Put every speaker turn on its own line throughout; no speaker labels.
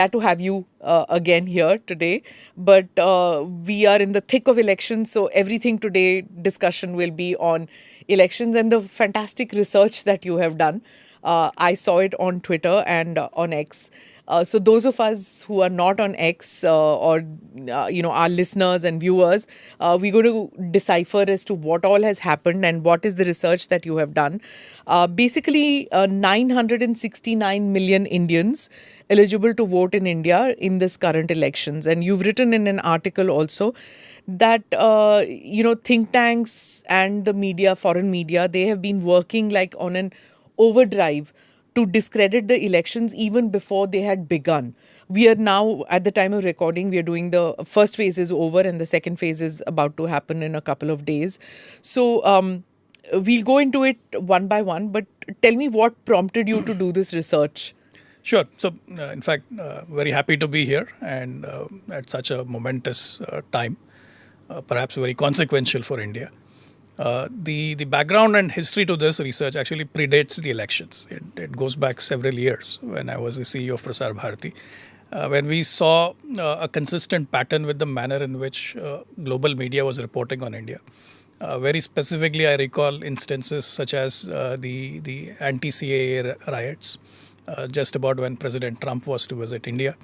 Glad to have you again here today. But we are in the thick of elections, so everything today discussion will be on elections and the fantastic research that you have done. I saw it on Twitter and on X. So those of us who are not on X or our listeners and viewers, we're going to decipher as to what all has happened and what is the research that you have done. Basically, 969 million Indians eligible to vote in India in this current elections, and you've written in an article also that think tanks and the media, foreign media, they have been working like on an overdrive to discredit the elections even before they had begun. We are now, at the time of recording, we are doing the first phase is over and the second phase is about to happen in a couple of days. So we'll go into it one by one, but tell me what prompted you to do this research.
Sure. So, in fact, very happy to be here and at such a momentous time, perhaps very consequential for India. The background and history to this research actually predates the elections. It goes back several years when I was the CEO of Prasar Bharati, when we saw a consistent pattern with the manner in which global media was reporting on India. Very specifically, I recall instances such as the anti-CAA riots, just about when President Trump was to visit India.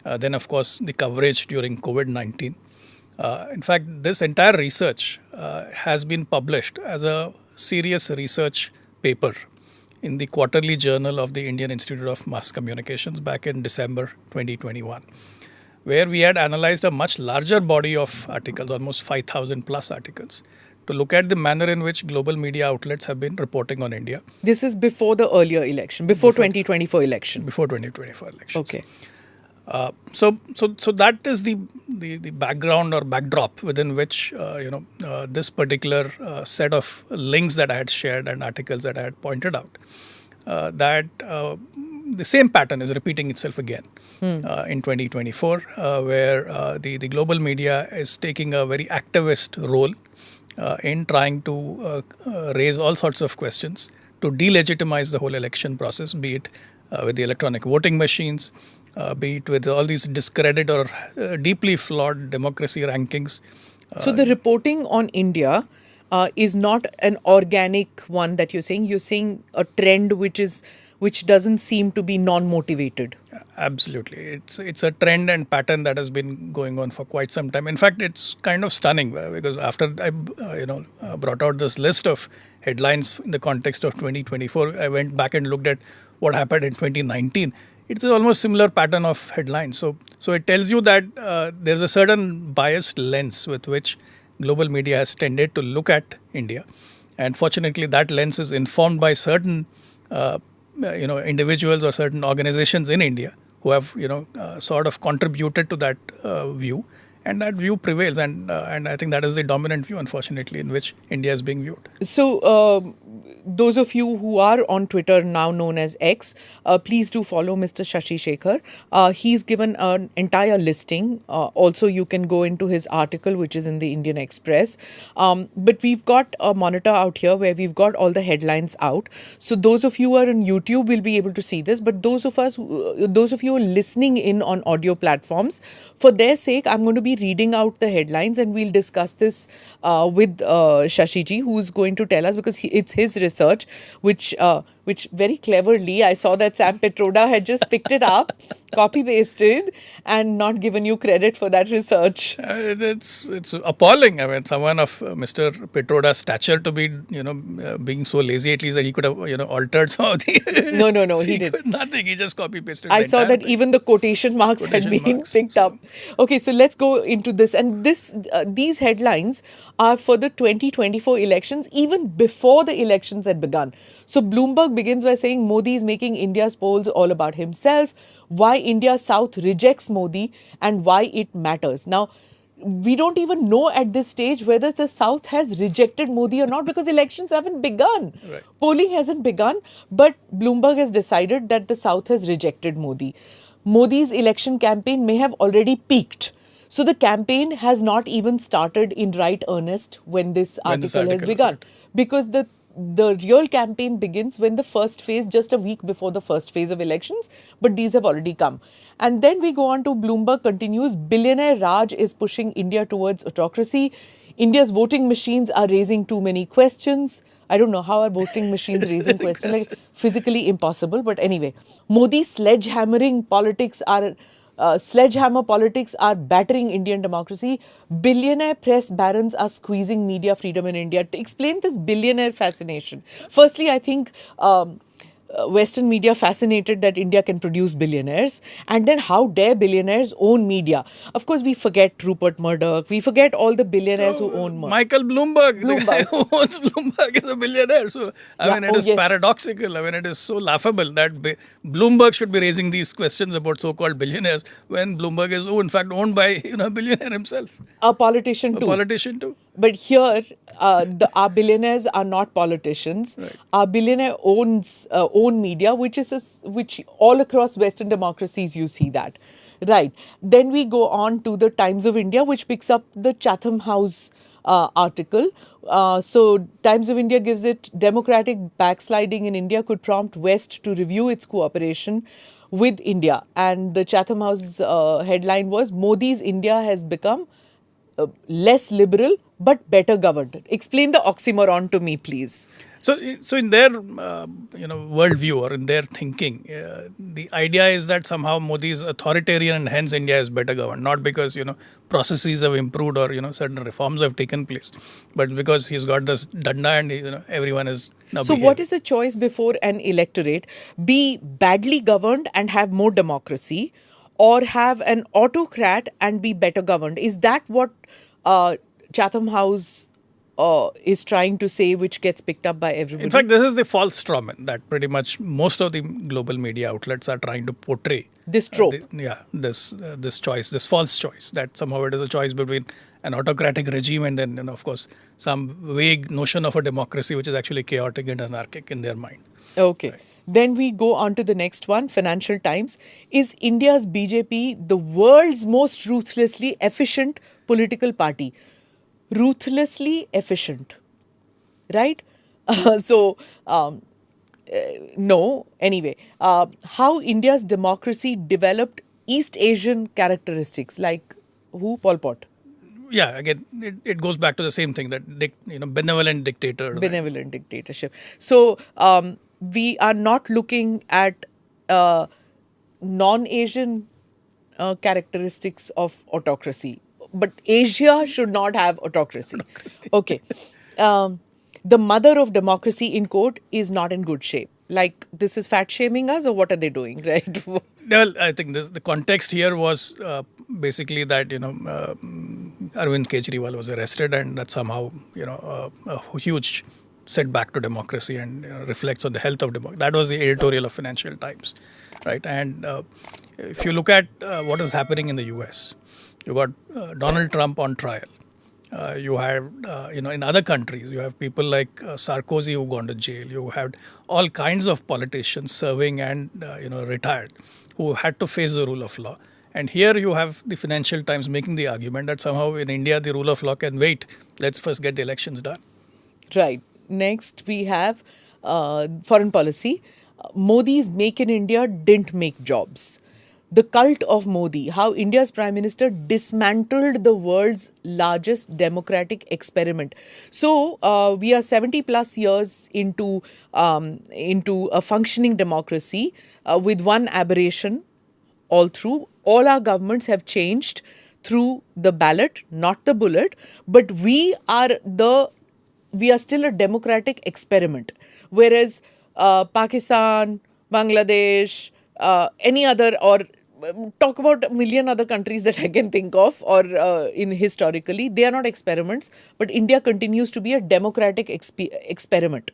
Then, of course, the coverage during COVID-19. In fact, this entire research has been published as a serious research paper in the quarterly journal of the Indian Institute of Mass Communications back in December 2021, where we had analyzed a much larger body of articles, almost 5,000 plus articles, to look at the manner in which global media outlets have been reporting on India.
This is before the earlier election, before 2024 election.
Before 2024 elections.
Okay.
So that is the background or backdrop within which this particular set of links that I had shared and articles that I had pointed out, that the same pattern is repeating itself again in 2024, where the global media is taking a very activist role in trying to raise all sorts of questions to delegitimize the whole election process, be it with the electronic voting machines, be it with all these discredited or deeply flawed democracy rankings.
So the reporting on India is not an organic one that you're saying. You're saying a trend which doesn't seem to be non-motivated.
Absolutely. It's a trend and pattern that has been going on for quite some time. In fact, it's kind of stunning because after I brought out this list of headlines in the context of 2024, I went back and looked at what happened in 2019. It's almost similar pattern of headlines. So it tells you that there's a certain biased lens with which global media has tended to look at India. And fortunately, that lens is informed by certain individuals or certain organizations in India who have sort of contributed to that view, and that view prevails, and I think that is the dominant view, unfortunately, in which India is being viewed.
So those of you who are on Twitter, now known as X, please do follow Mr. Shashi Shekhar. He's given an entire listing. Also, you can go into his article, which is in the Indian Express. But we've got a monitor out here where we've got all the headlines out. So those of you who are on YouTube will be able to see this. But those of you who are listening in on audio platforms, for their sake, I'm going to be reading out the headlines and we'll discuss this with Shashiji, who's going to tell us, because it's his research, which very cleverly, I saw that Sam Petroda had just picked it up, copy pasted, and not given you credit for that research.
It's appalling. I mean, someone of Mr. Petroda's stature to be being so lazy, at least that he could have altered some of the
No, he did
nothing. He just copy pasted.
I saw that even the quotation marks had been picked up. Okay, so let's go into this. And these headlines are for the 2024 elections, even before the elections had begun. So Bloomberg begins by saying Modi is making India's polls all about himself, why India South rejects Modi and why it matters. Now, we don't even know at this stage whether the South has rejected Modi or not, because elections haven't begun.
Right.
Polling hasn't begun, but Bloomberg has decided that the South has rejected Modi. Modi's election campaign may have already peaked. So the campaign has not even started in right earnest when this article has begun.
Right.
Because the real campaign begins when the first phase, just a week before the first phase of elections, but these have already come. And then we go on to Bloomberg continues, billionaire Raj is pushing India towards autocracy. India's voting machines are raising too many questions. I don't know how are voting machines raising questions, like physically impossible, but anyway. Modi's sledgehammer politics are battering Indian democracy. Billionaire press barons are squeezing media freedom in India. To explain this billionaire fascination, firstly, I think Western media fascinated that India can produce billionaires, and then how dare billionaires own media? Of course, we forget Rupert Murdoch, we forget all the billionaires who
So
own
Michael Bloomberg, the guy
Bloomberg.
who owns Bloomberg, is a billionaire. So I
Yeah.
mean, it
Oh
is
yes.
paradoxical. I mean, it is so laughable that Bloomberg should be raising these questions about so-called billionaires when Bloomberg is, in fact, owned by a billionaire himself,
A politician
a
too.
politician too.
But here, our billionaires are not politicians.
Right.
Our billionaire own media, which all across Western democracies you see that, right? Then we go on to the Times of India, which picks up the Chatham House article. So Times of India gives it democratic backsliding in India could prompt West to review its cooperation with India, and the Chatham House headline was Modi's India has become less liberal but better governed. Explain the oxymoron to me, please.
So in their worldview or in their thinking, the idea is that somehow Modi is authoritarian and hence India is better governed, not because processes have improved or certain reforms have taken place, but because he's got this danda and everyone is now
So,
behaving.
what is the choice before an electorate? Be badly governed and have more democracy, or have an autocrat and be better governed? Is that what Chatham House is trying to say, which gets picked up by
In
everybody?
fact, this is the false strawman that pretty much most of the global media outlets are trying to portray.
This trope.
This choice, this false choice, that somehow it is a choice between an autocratic regime and then, of course, some vague notion of a democracy which is actually chaotic and anarchic in their mind.
Okay. Then we go on to the next one, Financial Times. Is India's BJP the world's most ruthlessly efficient political party? Ruthlessly efficient, right? So, no. Anyway, how India's democracy developed East Asian characteristics, like who? Pol Pot.
Yeah, again, it goes back to the same thing that benevolent dictator. Right?
Benevolent dictatorship. So we are not looking at non-Asian characteristics of autocracy, but Asia should not have autocracy. Okay. The mother of democracy in quote is not in good shape. Like this is fat shaming us, or what are they doing, right?
Well, I think the context here was basically that Arvind Kejriwal was arrested, and that somehow a huge setback to democracy and reflects on the health of democracy. That was the editorial of Financial Times, right? And if you look at what is happening in the U.S., you got Donald Trump on trial. You have, in other countries, you have people like Sarkozy who gone to jail. You have all kinds of politicians serving and, retired who had to face the rule of law. And here you have the Financial Times making the argument that somehow in India the rule of law can wait. Let's first get the elections done.
Right. Next, we have foreign policy. Modi's Make in India didn't make jobs. The cult of Modi, how India's Prime Minister dismantled the world's largest democratic experiment. So, we are 70 plus years into a functioning democracy with one aberration all through. All our governments have changed through the ballot, not the bullet, but we are still a democratic experiment. Whereas Pakistan, Bangladesh, any other, or talk about a million other countries that I can think of, or in historically, they are not experiments, but India continues to be a democratic experiment.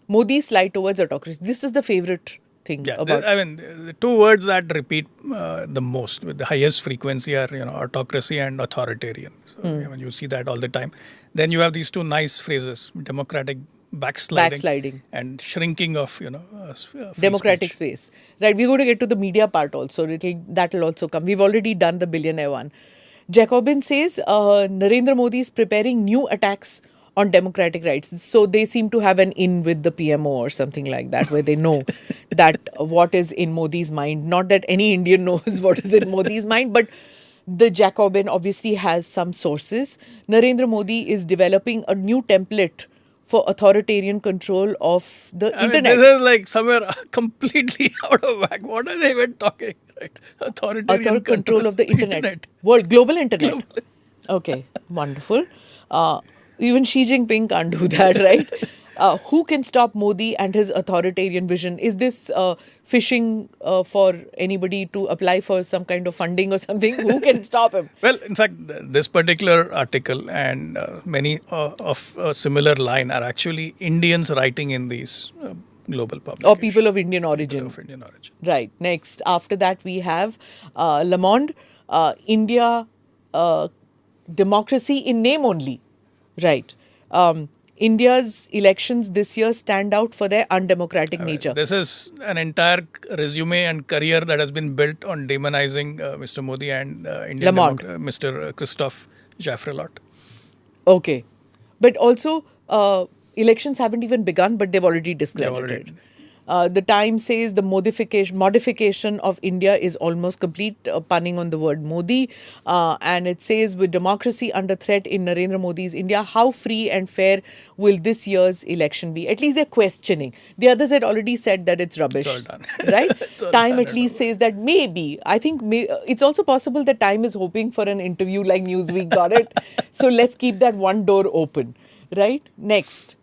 Modi's slide towards autocracy. This is the favorite thing
Yeah,
about.
I mean, the two words that repeat the most with the highest frequency are autocracy and authoritarian. So when you see that all the time, then you have these two nice phrases: democratic backsliding and shrinking of free
Democratic
speech.
space. Right, we're going to get to the media part also. That'll also come. We've already done the billionaire one. Jacobin says Narendra Modi is preparing new attacks on democratic rights. So they seem to have an in with the PMO or something like that, where they know that what is in Modi's mind. Not that any Indian knows what is in Modi's mind, but the Jacobin obviously has some sources. Narendra Modi is developing a new template for authoritarian control of the
I mean, this
internet.
is like somewhere completely out of whack. What are they even talking? Right?
Author
Authoritarian control
control
of
of the
the
internet.
internet.
World, global internet.
Global.
Okay, wonderful. Uh, Even Xi Jinping can't do that, right? Who can stop Modi and his authoritarian vision? Is this fishing for anybody to apply for some kind of funding or something? Who can stop him?
Well, in fact, this particular article and many of a similar line are actually Indians writing in these global
Or
publications.
people of Indian
People
origin.
of Indian origin.
Right. Next, after that, we have Le Monde, India, uh, democracy in name only. Right. India's elections this year stand out for their undemocratic nature.
This is an entire resume and career that has been built on demonizing Mr. Modi and
Le Monde.
Mr. Christophe Jaffrelot.
Okay. But also, elections haven't even begun, but they've already
They have already.
discredited. The Times says the modification of India is almost complete, punning on the word Modi. And it says, with democracy under threat in Narendra Modi's India, how free and fair will this year's election be? At least they're questioning. The others had already said that it's rubbish.
all done.
Right?
It's all
Time
done
at
and
least
over.
says that maybe. I think it's also possible that Time is hoping for an interview like Newsweek got it. So let's keep that one door open. Right? Next,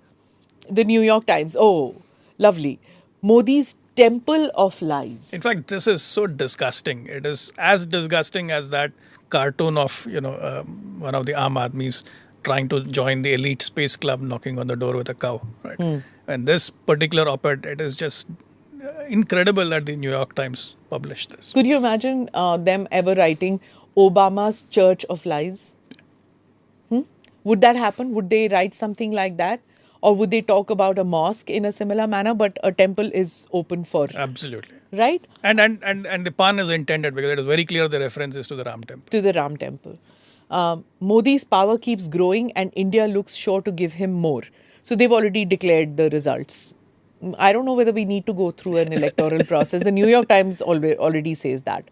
the New York Times. Oh, lovely. Modi's temple of lies.
In fact, this is so disgusting. It is as disgusting as that cartoon of one of the Aam Admis trying to join the elite space club, knocking on the door with a cow. Right, and this particular op-ed, it is just incredible that the New York Times published this.
Could you imagine them ever writing Obama's Church of Lies? Would that happen? Would they write something like that? Or would they talk about a mosque in a similar manner, but a temple is open for,
Absolutely.
right?
And the pun is intended because it is very clear the reference is to the Ram temple.
To the Ram temple. Modi's power keeps growing and India looks sure to give him more. So they've already declared the results. I don't know whether we need to go through an electoral process. The New York Times already says that.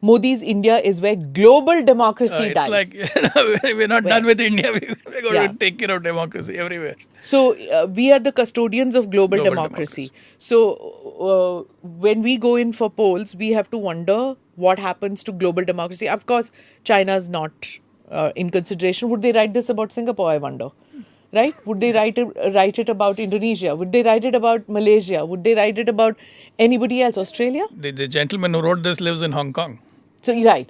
Modi's India is where global democracy
It's
dies.
like we're not done with India. We're going
Yeah.
to take care of democracy everywhere.
So we are the custodians of global,
Global
democracy. So when we go in for polls, we have to wonder what happens to global democracy. Of course, China's not in consideration. Would they write this about Singapore? I wonder. Right? Would they write it about Indonesia? Would they write it about Malaysia? Would they write it about anybody else? Australia?
The gentleman who wrote this lives in Hong Kong.
So you're right.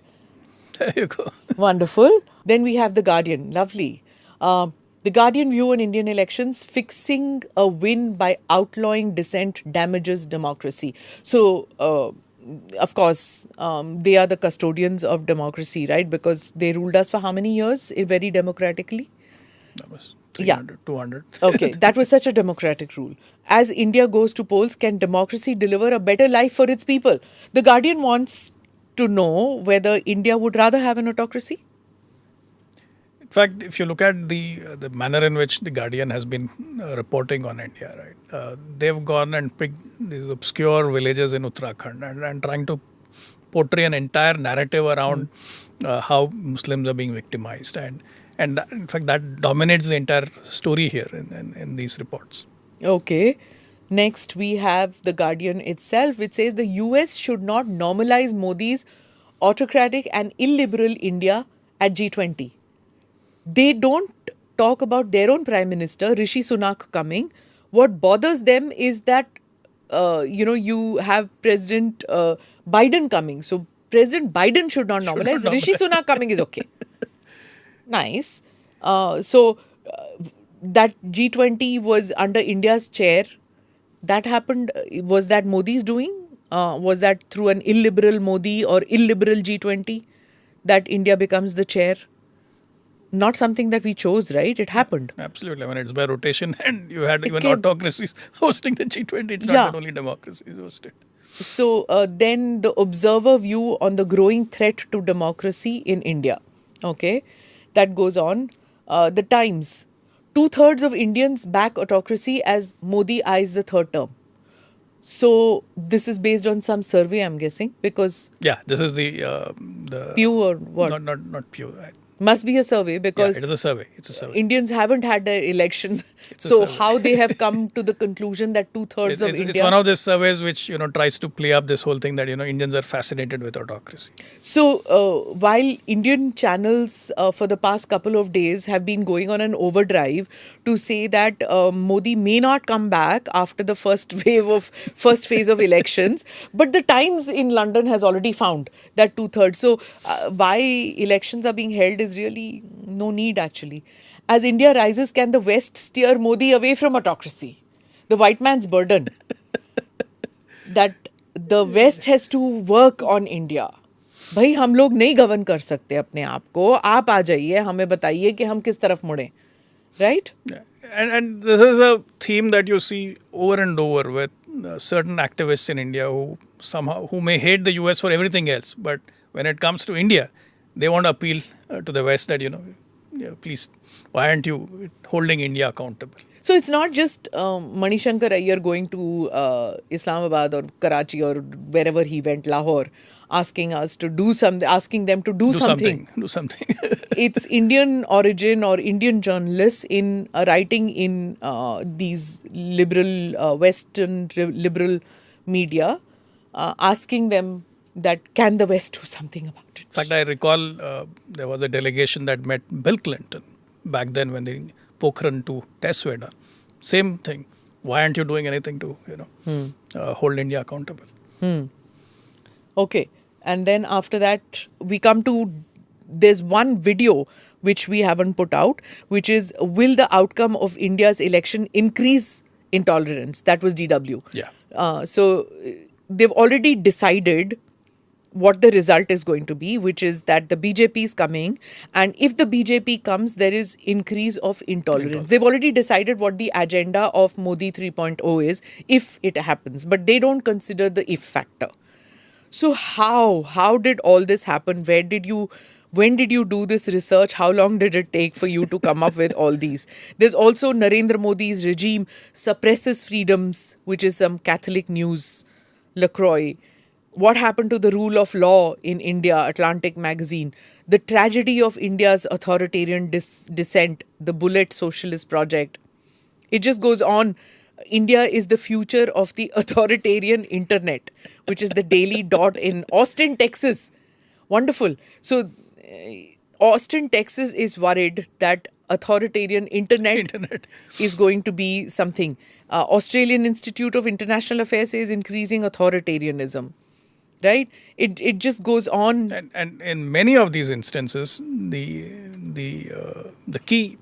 There you go.
Wonderful. Then we have The Guardian. Lovely. The Guardian view on Indian elections: fixing a win by outlawing dissent damages democracy. So, of course, they are the custodians of democracy, right? Because they ruled us for how many years? Very democratically.
That was
Yeah.
300, 200.
Okay, that was such a democratic rule. As India goes to polls, can democracy deliver a better life for its people? The Guardian wants to know whether India would rather have an autocracy.
In fact, if you look at the manner in which the Guardian has been reporting on India, right, they've gone and picked these obscure villages in Uttarakhand and trying to portray an entire narrative around how Muslims are being victimized, and that, in fact, that dominates the entire story here in these reports.
Okay. Next, we have The Guardian itself, which says the US should not normalize Modi's autocratic and illiberal India at G20. They don't talk about their own Prime Minister, Rishi Sunak, coming. What bothers them is that, you have President Biden coming. So President Biden should not normalize. Rishi Sunak coming is okay. Nice. That G20 was under India's chair. That happened. Was that Modi's doing? Was that through an illiberal Modi or illiberal G20 that India becomes the chair? Not something that we chose, right? It happened.
Absolutely. I mean, it's by rotation, and you had even
came-
autocracies hosting the G20. It's not
Yeah.
that only democracies hosted.
So then the observer view on the growing threat to democracy in India. Okay, that goes on. The Times. 2/3 of Indians back autocracy as Modi eyes the third term. So this is based on some survey, I'm guessing, because
Yeah, this is the
Pew or what?
not Pew.
Must be a survey
Yeah,
because
it is a survey. It's a survey.
Indians haven't had an election.
It's a
So
survey.
how they have come to the conclusion that 2/3 of
It's one
India.
of these surveys which tries to play up this whole thing that Indians are fascinated with autocracy.
So while Indian channels for the past couple of days have been going on an overdrive to say that Modi may not come back after the first phase of elections, but the Times in London has already found that 2/3. So why elections are being held is really no need actually. As India rises, can the West steer Modi away from autocracy? The white man's burden that the West has to work on India. भाई हम लोग नहीं govern कर सकते अपने आप को, आप आ जाइए, हमें बताइए कि हम किस तरफ मुड़ें, right?
Yeah. And this is a theme that you see over and over with certain activists in India who may hate the US for everything else, but when it comes to India, they want to appeal to the West that please, why aren't you holding India accountable?
So it's not just Manishankar Iyer going to Islamabad or Karachi or wherever he went, Lahore, asking them to do something.
Do something.
It's Indian origin or Indian journalists in writing in these liberal, liberal media, asking them that can the West do something about it?
In fact, I recall there was a delegation that met Bill Clinton back then when the Pokhran 2 tests were done. Same thing. Why aren't you doing anything to hold India accountable?
Okay. And then after that, we come to there's one video which we haven't put out, which is will the outcome of India's election increase intolerance? That was DW.
Yeah.
So they've already decided what the result is going to be, which is that the BJP is coming. And if the BJP comes, there is increase of intolerance. They've already decided what the agenda of Modi 3.0 is if it happens, but they don't consider the if factor. So how did all this happen? When did you do this research? How long did it take for you to come up with all these? There's also Narendra Modi's regime suppresses freedoms, which is some Catholic news, LaCroix. What happened to the rule of law in India, Atlantic magazine? The tragedy of India's authoritarian descent, the Bullet Socialist Project. It just goes on. India is the future of the authoritarian internet, which is the Daily Dot in Austin, Texas. Wonderful. So, Austin, Texas is worried that authoritarian internet is going to be something. Australian Institute of International Affairs says increasing authoritarianism. Right? It just goes on.
And in many of these instances, the key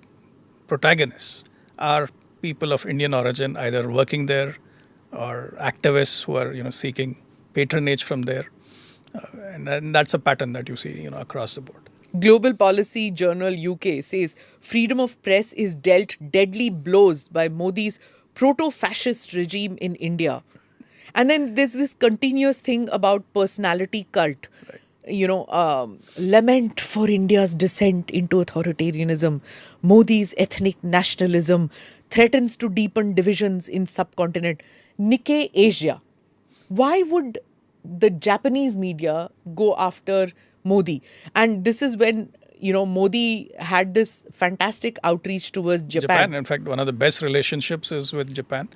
protagonists are people of Indian origin, either working there or activists who are seeking patronage from there, and that's a pattern that you see across the board.
Global Policy Journal UK says freedom of press is dealt deadly blows by Modi's proto-fascist regime in India. And then there's this continuous thing about personality cult. Right. Lament for India's descent into authoritarianism. Modi's ethnic nationalism threatens to deepen divisions in subcontinent. Nikkei Asia. Why would the Japanese media go after Modi? And this is when Modi had this fantastic outreach towards Japan.
In fact, one of the best relationships is with Japan.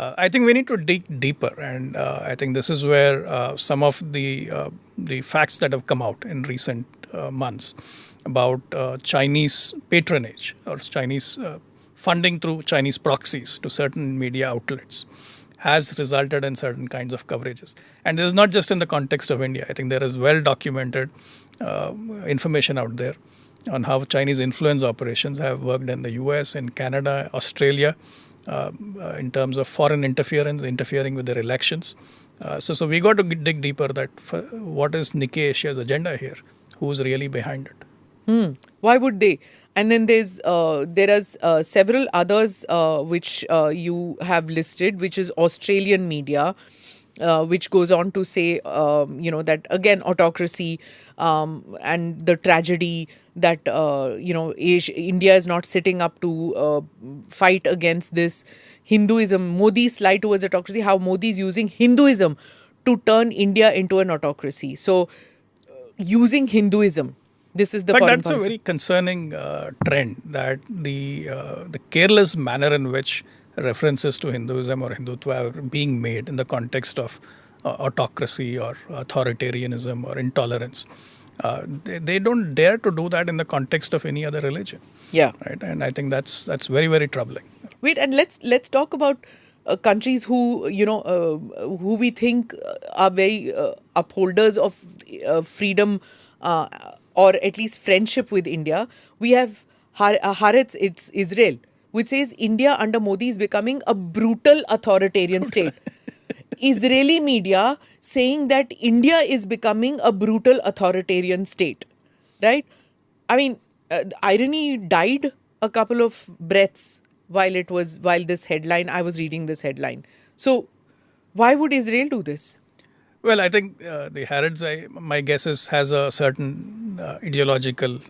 I think we need to dig deeper, and I think this is where some of the facts that have come out in recent months about Chinese patronage or Chinese funding through Chinese proxies to certain media outlets has resulted in certain kinds of coverages. And this is not just in the context of India. I think there is well documented information out there on how Chinese influence operations have worked in the US, in Canada, Australia, in terms of foreign interference, interfering with their elections. So we got to dig deeper that what is Nikkei Asia's agenda here? Who's really behind it?
Why would they? And then there are several others which you have listed, which is Australian media. which goes on to say, that again, autocracy and the tragedy that, India is not sitting up to fight against this Hinduism. Modi's slide towards autocracy, how Modi is using Hinduism to turn India into an autocracy. So, using Hinduism, this is
In
the
fact,
foreign
that's a
policy.
very concerning trend, that the careless manner in which references to Hinduism or Hindutva are being made in the context of autocracy or authoritarianism or intolerance. They don't dare to do that in the context of any other religion,
Yeah.
right? And I think that's very, very troubling.
Wait, and let's talk about countries who, who we think are very upholders of freedom, uh, or at least friendship with India. We have Haaretz, it's Israel, which says India under Modi is becoming a brutal authoritarian state. Israeli media saying that India is becoming a brutal authoritarian state, right? I mean, the irony died a couple of breaths while this headline, I was reading this headline. So, why would Israel do this?
Well, I think the Harrods, my guess is, has a certain ideological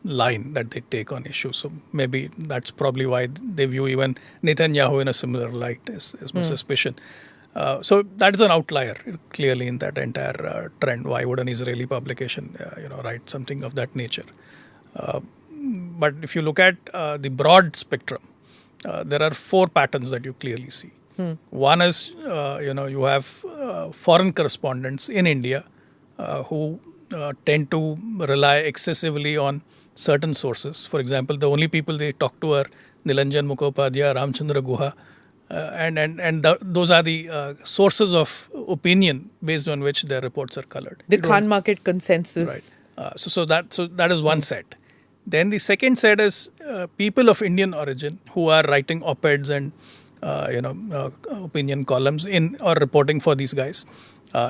line that they take on issues. So maybe that's probably why they view even Netanyahu in a similar light, is my suspicion. So that is an outlier, clearly, in that entire trend. Why would an Israeli publication, write something of that nature? But if you look at the broad spectrum, there are four patterns that you clearly see. One is, you have foreign correspondents in India who tend to rely excessively on certain sources. For example, the only people they talk to are Nilanjan Mukhopadhyay, Ramchandra Guha, those are the sources of opinion based on which their reports are colored.
The
You don't-
Khan market
Right.
consensus.
So that is one set. Then the second set is people of Indian origin who are writing op-eds and opinion columns in or reporting for these guys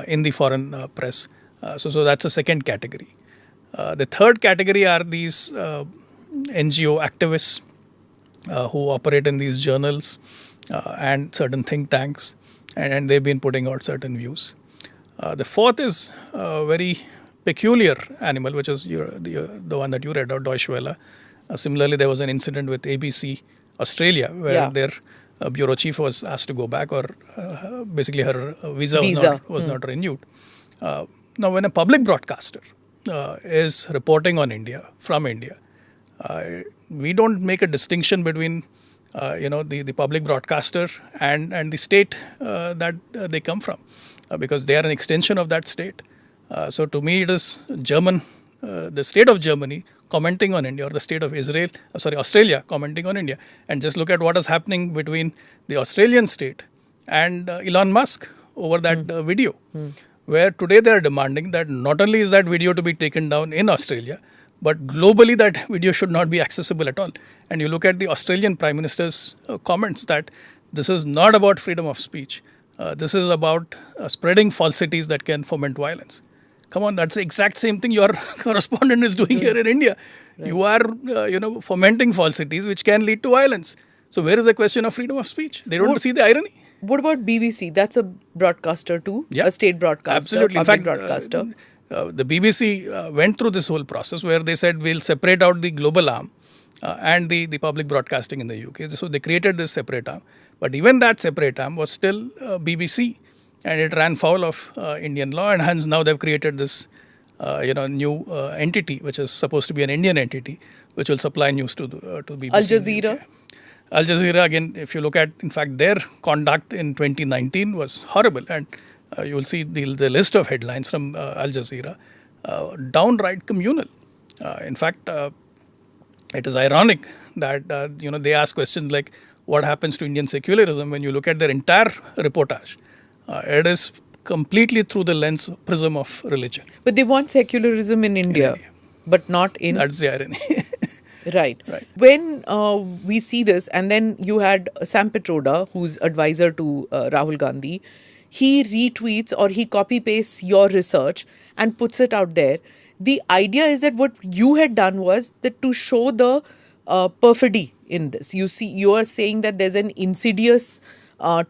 in the foreign press. So that's a second category. The third category are these NGO activists who operate in these journals and certain think tanks, and they've been putting out certain views. The fourth is a very peculiar animal, which is the one that you read out, Deutsche Welle. Similarly, there was an incident with ABC Australia where
Yeah.
their bureau chief was asked to go back, or basically her visa
Visa.
was not renewed. Now, when a public broadcaster is reporting on India from India, we don't make a distinction between the public broadcaster and the state that they come from, because they are an extension of that state. So to me, it is the state of Germany commenting on India, or the state of Australia commenting on India. And just look at what is happening between the Australian state and Elon Musk over that video, where today they are demanding that not only is that video to be taken down in Australia, but globally that video should not be accessible at all. And you look at the Australian Prime Minister's comments that this is not about freedom of speech. This is about spreading falsities that can foment violence. Come on, that's the exact same thing your correspondent is doing here in India. Right. You are, fomenting falsities which can lead to violence. So where is the question of freedom of speech? They don't see the irony.
What about BBC? That's a broadcaster too,
Yeah,
a state broadcaster,
absolutely.
public
In fact,
broadcaster.
The BBC went through this whole process where they said we'll separate out the global arm and the public broadcasting in the UK. So they created this separate arm. But even that separate arm was still BBC, and it ran foul of Indian law, and hence now they've created this new entity, which is supposed to be an Indian entity, which will supply news to BBC.
Al Jazeera.
Al Jazeera, again, if you look at, in fact, their conduct in 2019 was horrible. And you will see the list of headlines from Al Jazeera, downright communal. In fact, it is ironic that, they ask questions like, what happens to Indian secularism? When you look at their entire reportage, it is completely through the prism of religion.
But they want secularism in India, but not in...
That's the irony.
Right.
Right.
When we see this, and then you had Sam Pitroda, who's advisor to Rahul Gandhi, he retweets or he copy pastes your research and puts it out there. The idea is that what you had done was that to show the perfidy in this. You are saying that there's an insidious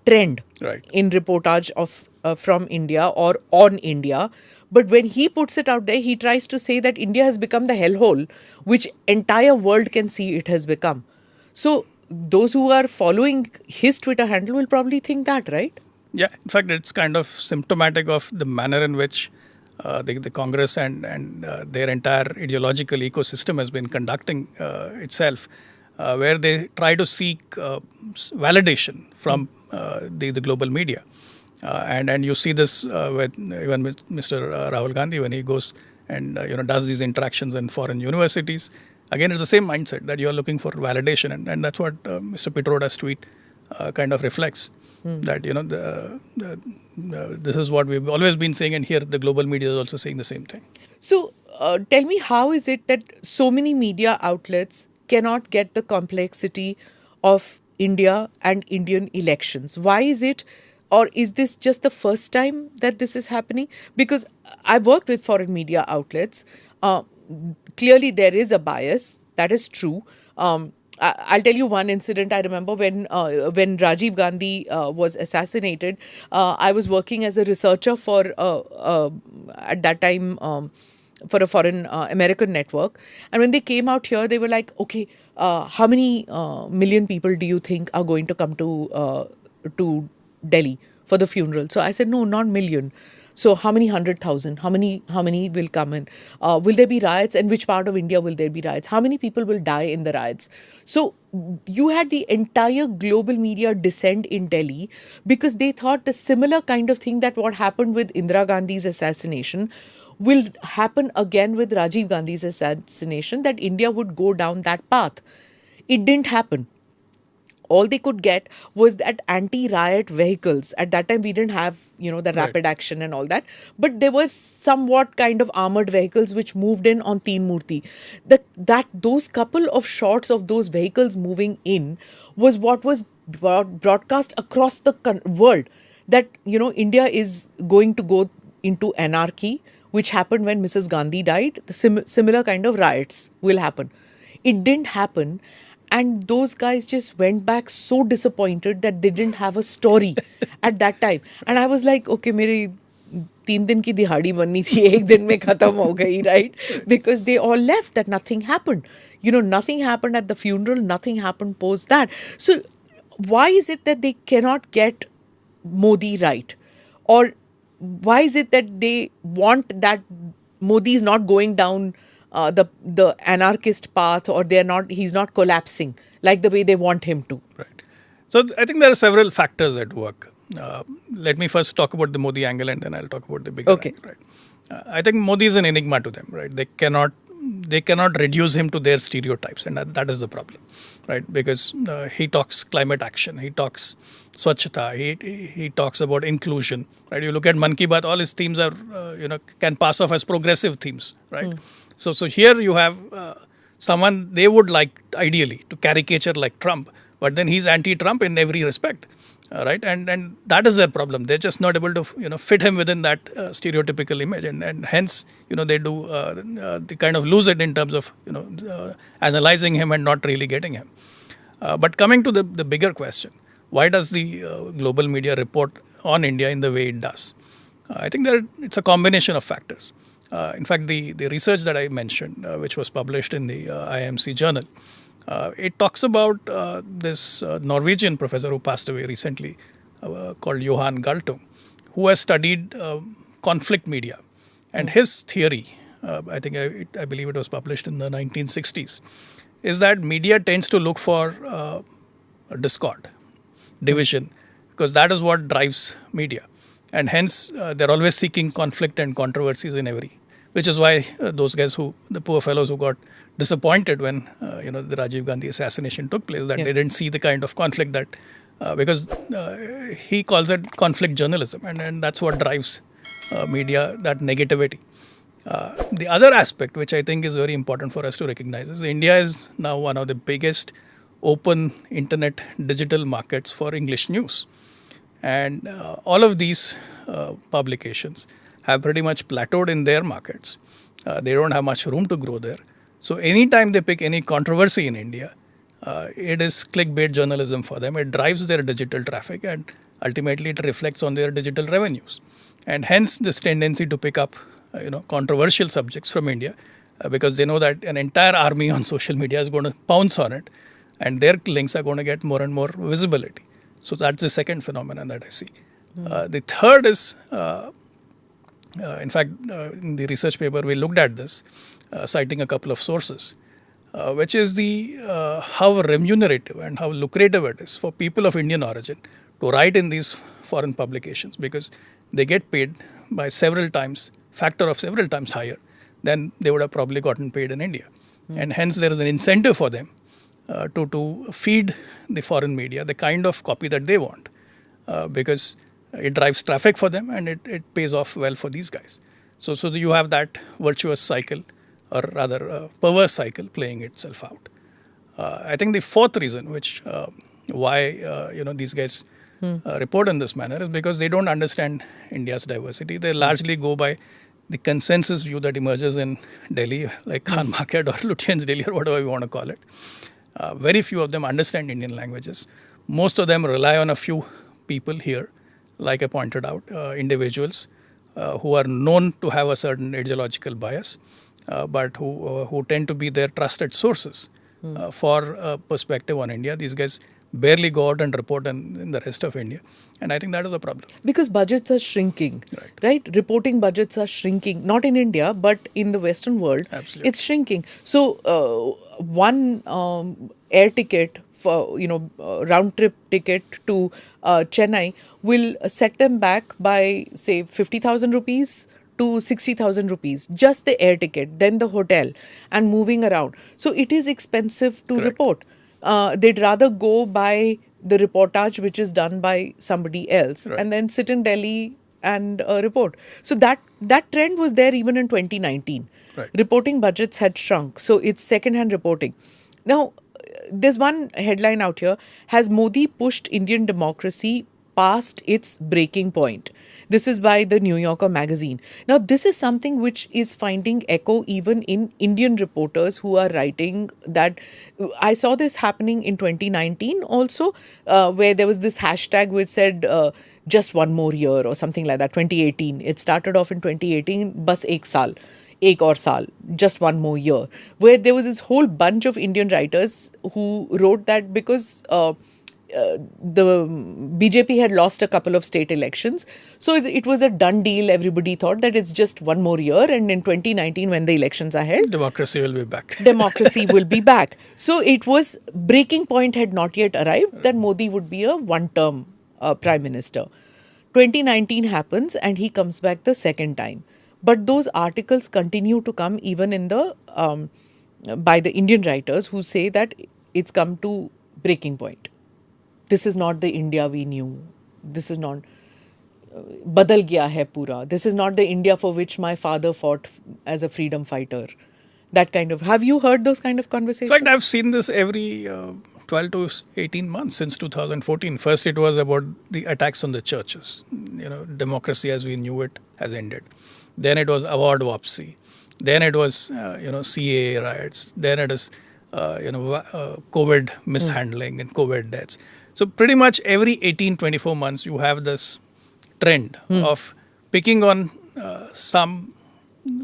trend
Right.
in reportage of from India or on India. But when he puts it out there, he tries to say that India has become the hellhole, which entire world can see it has become. So those who are following his Twitter handle will probably think that, right?
Yeah, in fact, it's kind of symptomatic of the manner in which the Congress and their entire ideological ecosystem has been conducting itself, where they try to seek validation from the global media. And you see this with even with Mr. Rahul Gandhi when he goes and does these interactions in foreign universities. Again, it's the same mindset that you are looking for validation, and that's what Mr. Pitroda's tweet kind of reflects. That this is what we've always been saying, and here the global media is also saying the same thing.
So, tell me, how is it that so many media outlets cannot get the complexity of India and Indian elections? Why is it, or is this just the first time that this is happening? Because I've worked with foreign media outlets. Clearly, there is a bias. That is true. I'll tell you one incident. I remember when Rajiv Gandhi was assassinated. I was working as a researcher for at that time. For a foreign American network. And when they came out here, they were like, okay, how many million people do you think are going to come to Delhi for the funeral? So I said, no, not million. So how many 100,000? How many will come in? Will there be riots? And which part of India will there be riots? How many people will die in the riots? So you had the entire global media descend in Delhi because they thought the similar kind of thing that what happened with Indira Gandhi's assassination will happen again with Rajiv Gandhi's assassination, that India would go down that path. It didn't happen. All they could get was that anti-riot vehicles. At that time, we didn't have, the
Right.
rapid action and all that. But there was somewhat kind of armored vehicles which moved in on Teen Murti. Those couple of shots of those vehicles moving in was what was broadcast across the world. That, India is going to go into anarchy, which happened when Mrs. Gandhi died. The similar kind of riots will happen. It didn't happen. And those guys just went back so disappointed that they didn't have a story at that time. And I was like, okay, मेरी 3 दिन की दिहाड़ी बननी थी, एक दिन में खत्म हो गई, right? Because they all left, that nothing happened. Nothing happened at the funeral, nothing happened post that. So why is it that they cannot get Modi right? Or why is it that they want that Modi is not going down the anarchist path, or he's not collapsing like the way they want him to?
Right. So I think there are several factors at work. Let me first talk about the Modi angle, and then I'll talk about the bigger
Okay.
angle. Right. I think Modi is an enigma to them. Right. They cannot reduce him to their stereotypes, and that is the problem, right? Because he talks climate action, he talks swachhata, he talks about inclusion, right? You look at Man Ki Baat, all his themes are can pass off as progressive themes, right? So here you have someone they would like ideally to caricature like Trump, but then he's anti-Trump in every respect. Right, and that is their problem. They're just not able to fit him within that stereotypical image, and hence they do they kind of lose it in terms of analyzing him and not really getting him. But coming to the bigger question, why does the global media report on India in the way it does? I think it's a combination of factors. In fact, the research that I mentioned, which was published in the IMC journal. It talks about this Norwegian professor who passed away recently called Johan Galtung, who has studied conflict media. And his theory, I believe it was published in the 1960s, is that media tends to look for discord, division, because that is what drives media. And hence, they're always seeking conflict and controversies in every, which is why those guys the poor fellows who got disappointed when the Rajiv Gandhi assassination took place, that they didn't see the kind of conflict that because he calls it conflict journalism, and that's what drives media, that negativity. The other aspect, which I think is very important for us to recognize, is India is now one of the biggest open internet digital markets for English news, and all of these publications have pretty much plateaued in their markets. They don't have much room to grow there. So anytime they pick any controversy in India, it is clickbait journalism for them. It drives their digital traffic and ultimately it reflects on their digital revenues. And hence this tendency to pick up controversial subjects from India because they know that an entire army on social media is going to pounce on it and their links are going to get more and more visibility. So that's the second phenomenon that I see. The third is, in fact, in the research paper, we looked at this, citing a couple of sources, which is the how remunerative and how lucrative it is for people of Indian origin to write in these foreign publications because they get paid by factor of several times higher than they would have probably gotten paid in India. And hence there is an incentive for them to feed the foreign media the kind of copy that they want because it drives traffic for them and it pays off well for these guys. So you have that virtuous cycle or rather perverse cycle playing itself out. I think the fourth reason which why these guys report in this manner is because they don't understand India's diversity. They largely go by the consensus view that emerges in Delhi, like Khan Market or Lutyens Delhi or whatever you want to call it. Very few of them understand Indian languages. Most of them rely on a few people here, like I pointed out, individuals who are known to have a certain ideological bias, but who tend to be their trusted sources for perspective on India. These guys barely go out and report in the rest of India. And I think that is a problem.
Because budgets are shrinking, right? Reporting budgets are shrinking, not in India, but in the Western world.
Absolutely.
It's shrinking. So one air ticket for, round trip ticket to Chennai will set them back by, say, 50,000 rupees to 60,000 rupees, just the air ticket, then the hotel and moving around. So it is expensive to report. They'd rather go by the reportage which is done by somebody else and then sit in Delhi and report. So that trend was there even in 2019. Reporting budgets had shrunk. So it's second-hand reporting. Now, there's one headline out here. Has Modi pushed Indian democracy past its breaking point? This is by the New Yorker magazine. Now, this is something which is finding echo even in Indian reporters who are writing that. I saw this happening in 2019 also, where there was this hashtag which said just one more year or something like that, 2018. It started off in 2018, bas ek saal. Ek aur saal, just one more year, where there was this whole bunch of Indian writers who wrote that because the BJP had lost a couple of state elections. So it was a done deal. Everybody thought that it's just one more year. And in 2019, when the elections are held,
democracy will be back.
Democracy will be back. So it was, breaking point had not yet arrived that Modi would be a one-term prime minister. 2019 happens and he comes back the second time. But those articles continue to come even in the by the Indian writers who say that it's come to breaking point. This is not the India we knew. This is not badal gaya hai pura. This is not the India for which my father fought as a freedom fighter. That kind of. Have you heard those kind of conversations?
In fact, I've seen this every 12 to 18 months since 2014. First, it was about the attacks on the churches. Democracy as we knew it has ended. Then it was award wapsi. Then it was CAA riots. Then it is COVID mishandling and COVID deaths. So pretty much every 18-24 months you have this trend of picking on some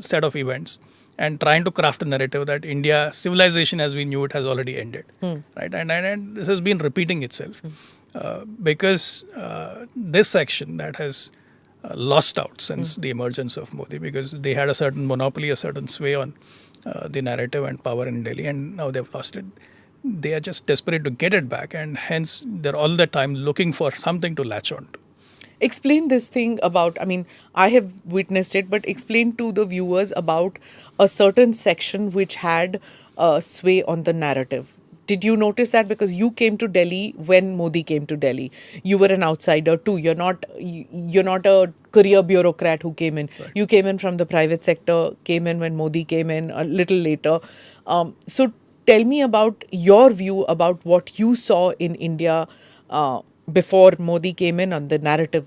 set of events and trying to craft a narrative that India civilization as we knew it has already ended, right? And this has been repeating itself because this section that has lost out since the emergence of Modi, because they had a certain monopoly, a certain sway on the narrative and power in Delhi, and now they've lost it. They are just desperate to get it back, and hence they're all the time looking for something to latch on to.
Explain this thing about, I have witnessed it, but explain to the viewers about a certain section which had a sway on the narrative. Did you notice that? Because you came to Delhi when Modi came to Delhi. You were an outsider too. You're not a career bureaucrat who came in.
Right.
You came in from the private sector, came in when Modi came in a little later. So tell me about your view about what you saw in India before Modi came in on the narrative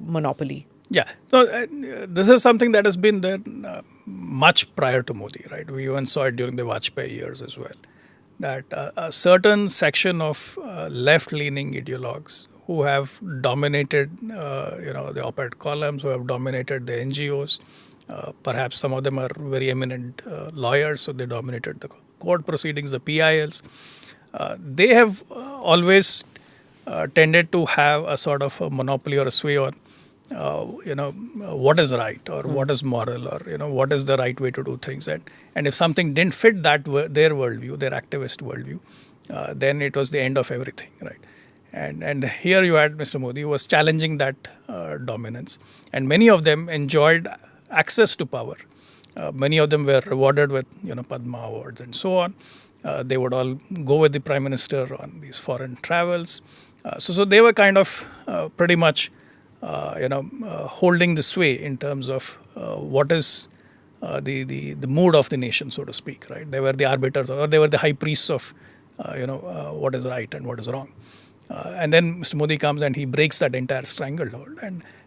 monopoly.
Yeah. So this is something that has been there much prior to Modi, right? We even saw it during the Vajpayee years as well. that a certain section of left-leaning ideologues who have dominated, the op-ed columns, who have dominated the NGOs. Perhaps some of them are very eminent lawyers, so they dominated the court proceedings, the PILs. They have always tended to have a sort of a monopoly or a sway on, what is right or what is moral, or what is the right way to do things. And if something didn't fit their worldview, their activist worldview, then it was the end of everything, right? And here you had Mr. Modi, who was challenging that dominance, and many of them enjoyed access to power. Many of them were rewarded with Padma awards and so on. They would all go with the prime minister on these foreign travels. So they were kind of pretty much holding the sway in terms of what is the mood of the nation, so to speak. Right? They were the arbiters, or they were the high priests of what is right and what is wrong. And then Mr. Modi comes and he breaks that entire stranglehold,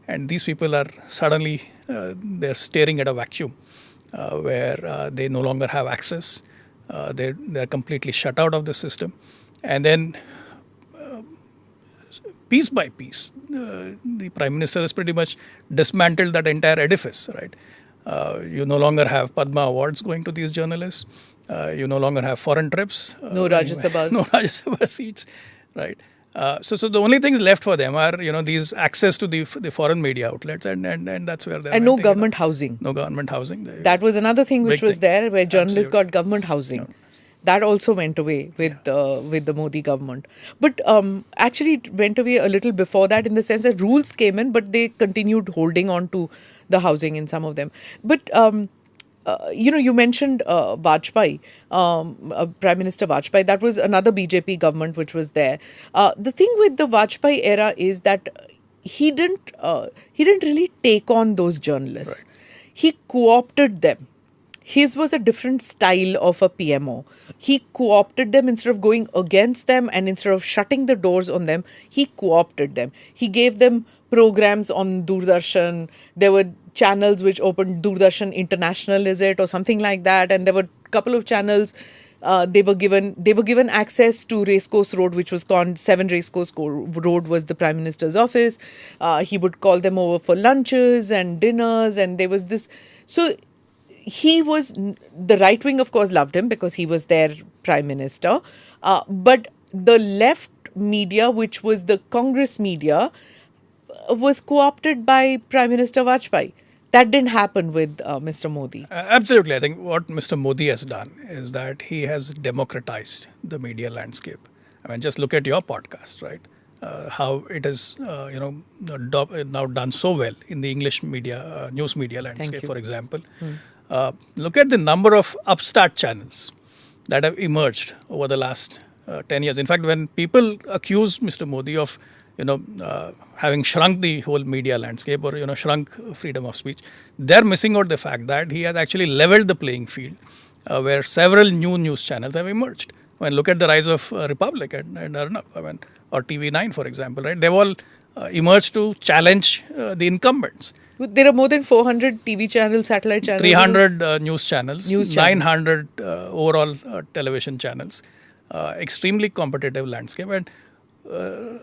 and these people are suddenly they're staring at a vacuum where they no longer have access. They're completely shut out of the system, and then piece by piece, the prime minister has pretty much dismantled that entire edifice. Right? You no longer have Padma awards going to these journalists. You no longer have foreign trips.
No Rajya Sabhas.
No Rajya Sabha seats. Right? So the only things left for them are these access to the foreign media outlets, and that's where they're
and no government housing.
No government housing.
That was another thing which was there, where journalists
Absolutely.
got government housing. No. That also went away with the Modi government. But actually, it went away a little before that, in the sense that rules came in, but they continued holding on to the housing in some of them. But you mentioned Vajpayee, Prime Minister Vajpayee. That was another BJP government which was there. The thing with the Vajpayee era is that he didn't really take on those journalists.
Right.
He co-opted them. His was a different style of a PMO. He co-opted them instead of going against them, and instead of shutting the doors on them, he co-opted them. He gave them programs on Doordarshan. There were channels which opened, Doordarshan International, is it, or something like that, and there were a couple of channels. They were given access to Racecourse Road, which was called 7 Racecourse Road was the Prime Minister's office. He would call them over for lunches and dinners, and there was this. So he was, the right wing, of course, loved him because he was their prime minister. But the left media, which was the Congress media, was co-opted by Prime Minister Vajpayee. That didn't happen with Mr. Modi.
Absolutely. I think what Mr. Modi has done is that he has democratized the media landscape. I mean, just look at your podcast, right? How it is, now done so well in the English media, news media landscape, for example. Look at the number of upstart channels that have emerged over the last 10 years. In fact, when people accuse Mr. Modi of, having shrunk the whole media landscape, or, shrunk freedom of speech, they're missing out the fact that he has actually leveled the playing field, where several new news channels have emerged. I mean, look at the rise of Republic and Arnab, or TV9, for example, right? They've all emerged to challenge the incumbents.
There are more than 400 TV channels, satellite channels.
300 news channels, 900 overall television channels. Extremely competitive landscape. And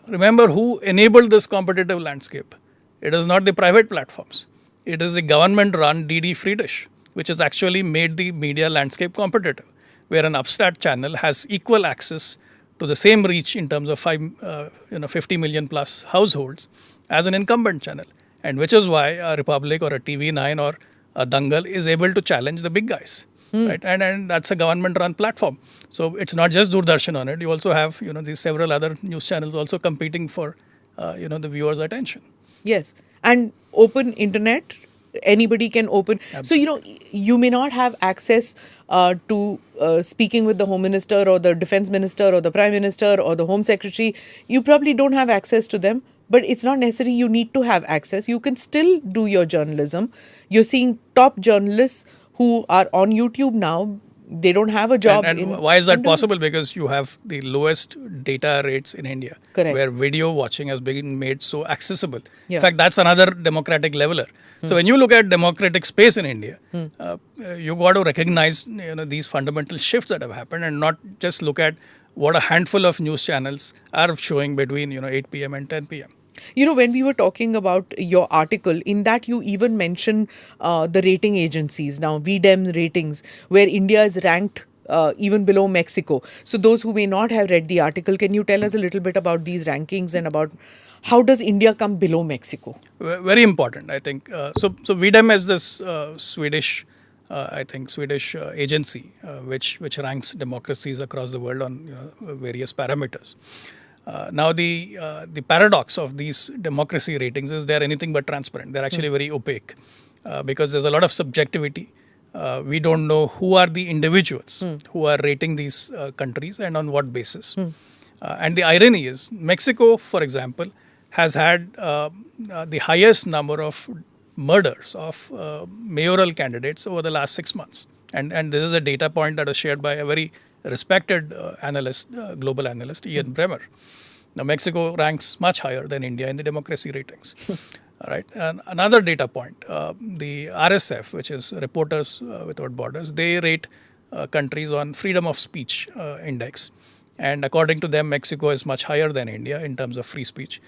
remember who enabled this competitive landscape. It is not the private platforms. It is the government-run DD Free Dish, which has actually made the media landscape competitive, where an upstart channel has equal access to the same reach in terms of 50 million plus households as an incumbent channel. And which is why a Republic or a TV9 or a Dangal is able to challenge the big guys. Right? And that's a government-run platform. So it's not just Doordarshan on it. You also have, these several other news channels also competing for, the viewers' attention.
Yes. And open internet, anybody can open. Absolutely. So, you may not have access to speaking with the Home Minister or the Defense Minister or the Prime Minister or the Home Secretary. You probably don't have access to them. But it's not necessary you need to have access. You can still do your journalism. You're seeing top journalists who are on YouTube now They don't have a
And
job
why is
in
that
doing.
possible? Because you have the lowest data rates in India,
Correct.
where video watching has been made so accessible. In
Yeah.
fact, that's another democratic leveler. So when you look at democratic space in India, you got to recognize these fundamental shifts that have happened, and not just look at what a handful of news channels are showing between 8 p.m. and 10 p.m.
When we were talking about your article, in that you even mention the rating agencies. Now, VDEM ratings, where India is ranked even below Mexico. So, those who may not have read the article, can you tell us a little bit about these rankings and about how does India come below Mexico?
Very important, I think. So VDEM is this Swedish, I think Swedish agency which ranks democracies across the world on various parameters. Now the paradox of these democracy ratings is they're anything but transparent. They're actually very opaque because there's a lot of subjectivity. We don't know who are the individuals who are rating these countries and on what basis. And the irony is, Mexico, for example, has had the highest number of murders of mayoral candidates over the last 6 months. And this is a data point that was shared by a very respected analyst, global analyst, Ian Bremer. Now, Mexico ranks much higher than India in the democracy ratings. All right. And another data point, the RSF, which is Reporters Without Borders, they rate countries on freedom of speech index. And according to them, Mexico is much higher than India in terms of free speech.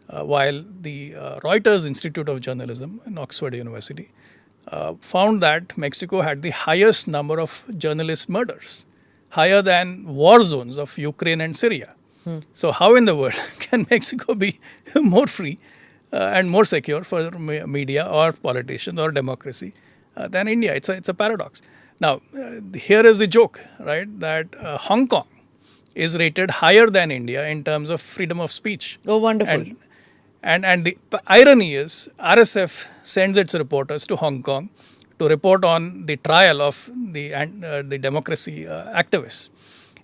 While the Reuters Institute of Journalism in Oxford University found that Mexico had the highest number of journalist murders, higher than war zones of Ukraine and Syria. So, how in the world can Mexico be more free and more secure for media or politicians or democracy than India? It's a paradox. Now, here is the joke, right? That Hong Kong is rated higher than India in terms of freedom of speech.
Oh, wonderful.
And the irony is, RSF sends its reporters to Hong Kong to report on the trial of the democracy activists.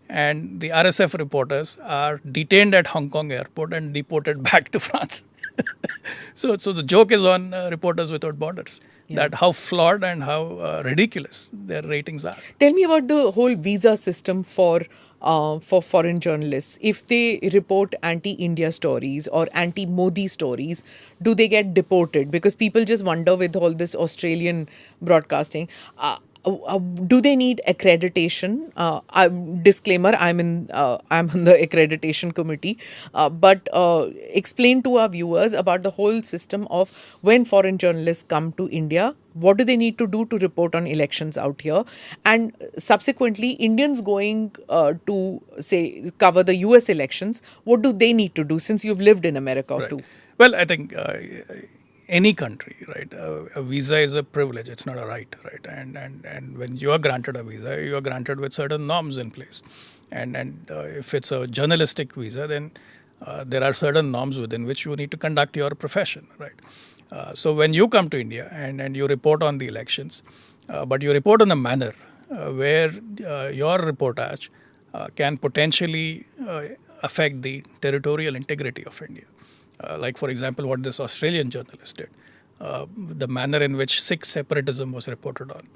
And the RSF reporters are detained at Hong Kong airport and deported back to France. So the joke is on Reporters Without Borders, that how flawed and how ridiculous their ratings are.
Tell me about the whole visa system for foreign journalists. If they report anti-India stories or anti-Modi stories, do they get deported? Because people just wonder with all this Australian broadcasting. Do they need accreditation? Disclaimer: I'm on the accreditation committee. But explain to our viewers about the whole system of when foreign journalists come to India. What do they need to do to report on elections out here? And subsequently, Indians going to say cover the U.S. elections. What do they need to do? Since you've lived in America
Right.
too.
Well, I think any country, right? A visa is a privilege; it's not a right, right? And when you are granted a visa, you are granted with certain norms in place. And if it's a journalistic visa, then there are certain norms within which you need to conduct your profession, right? So when you come to India and you report on the elections, but you report in a manner where your reportage can potentially affect the territorial integrity of India. Like, for example, what this Australian journalist did, the manner in which Sikh separatism was reported on,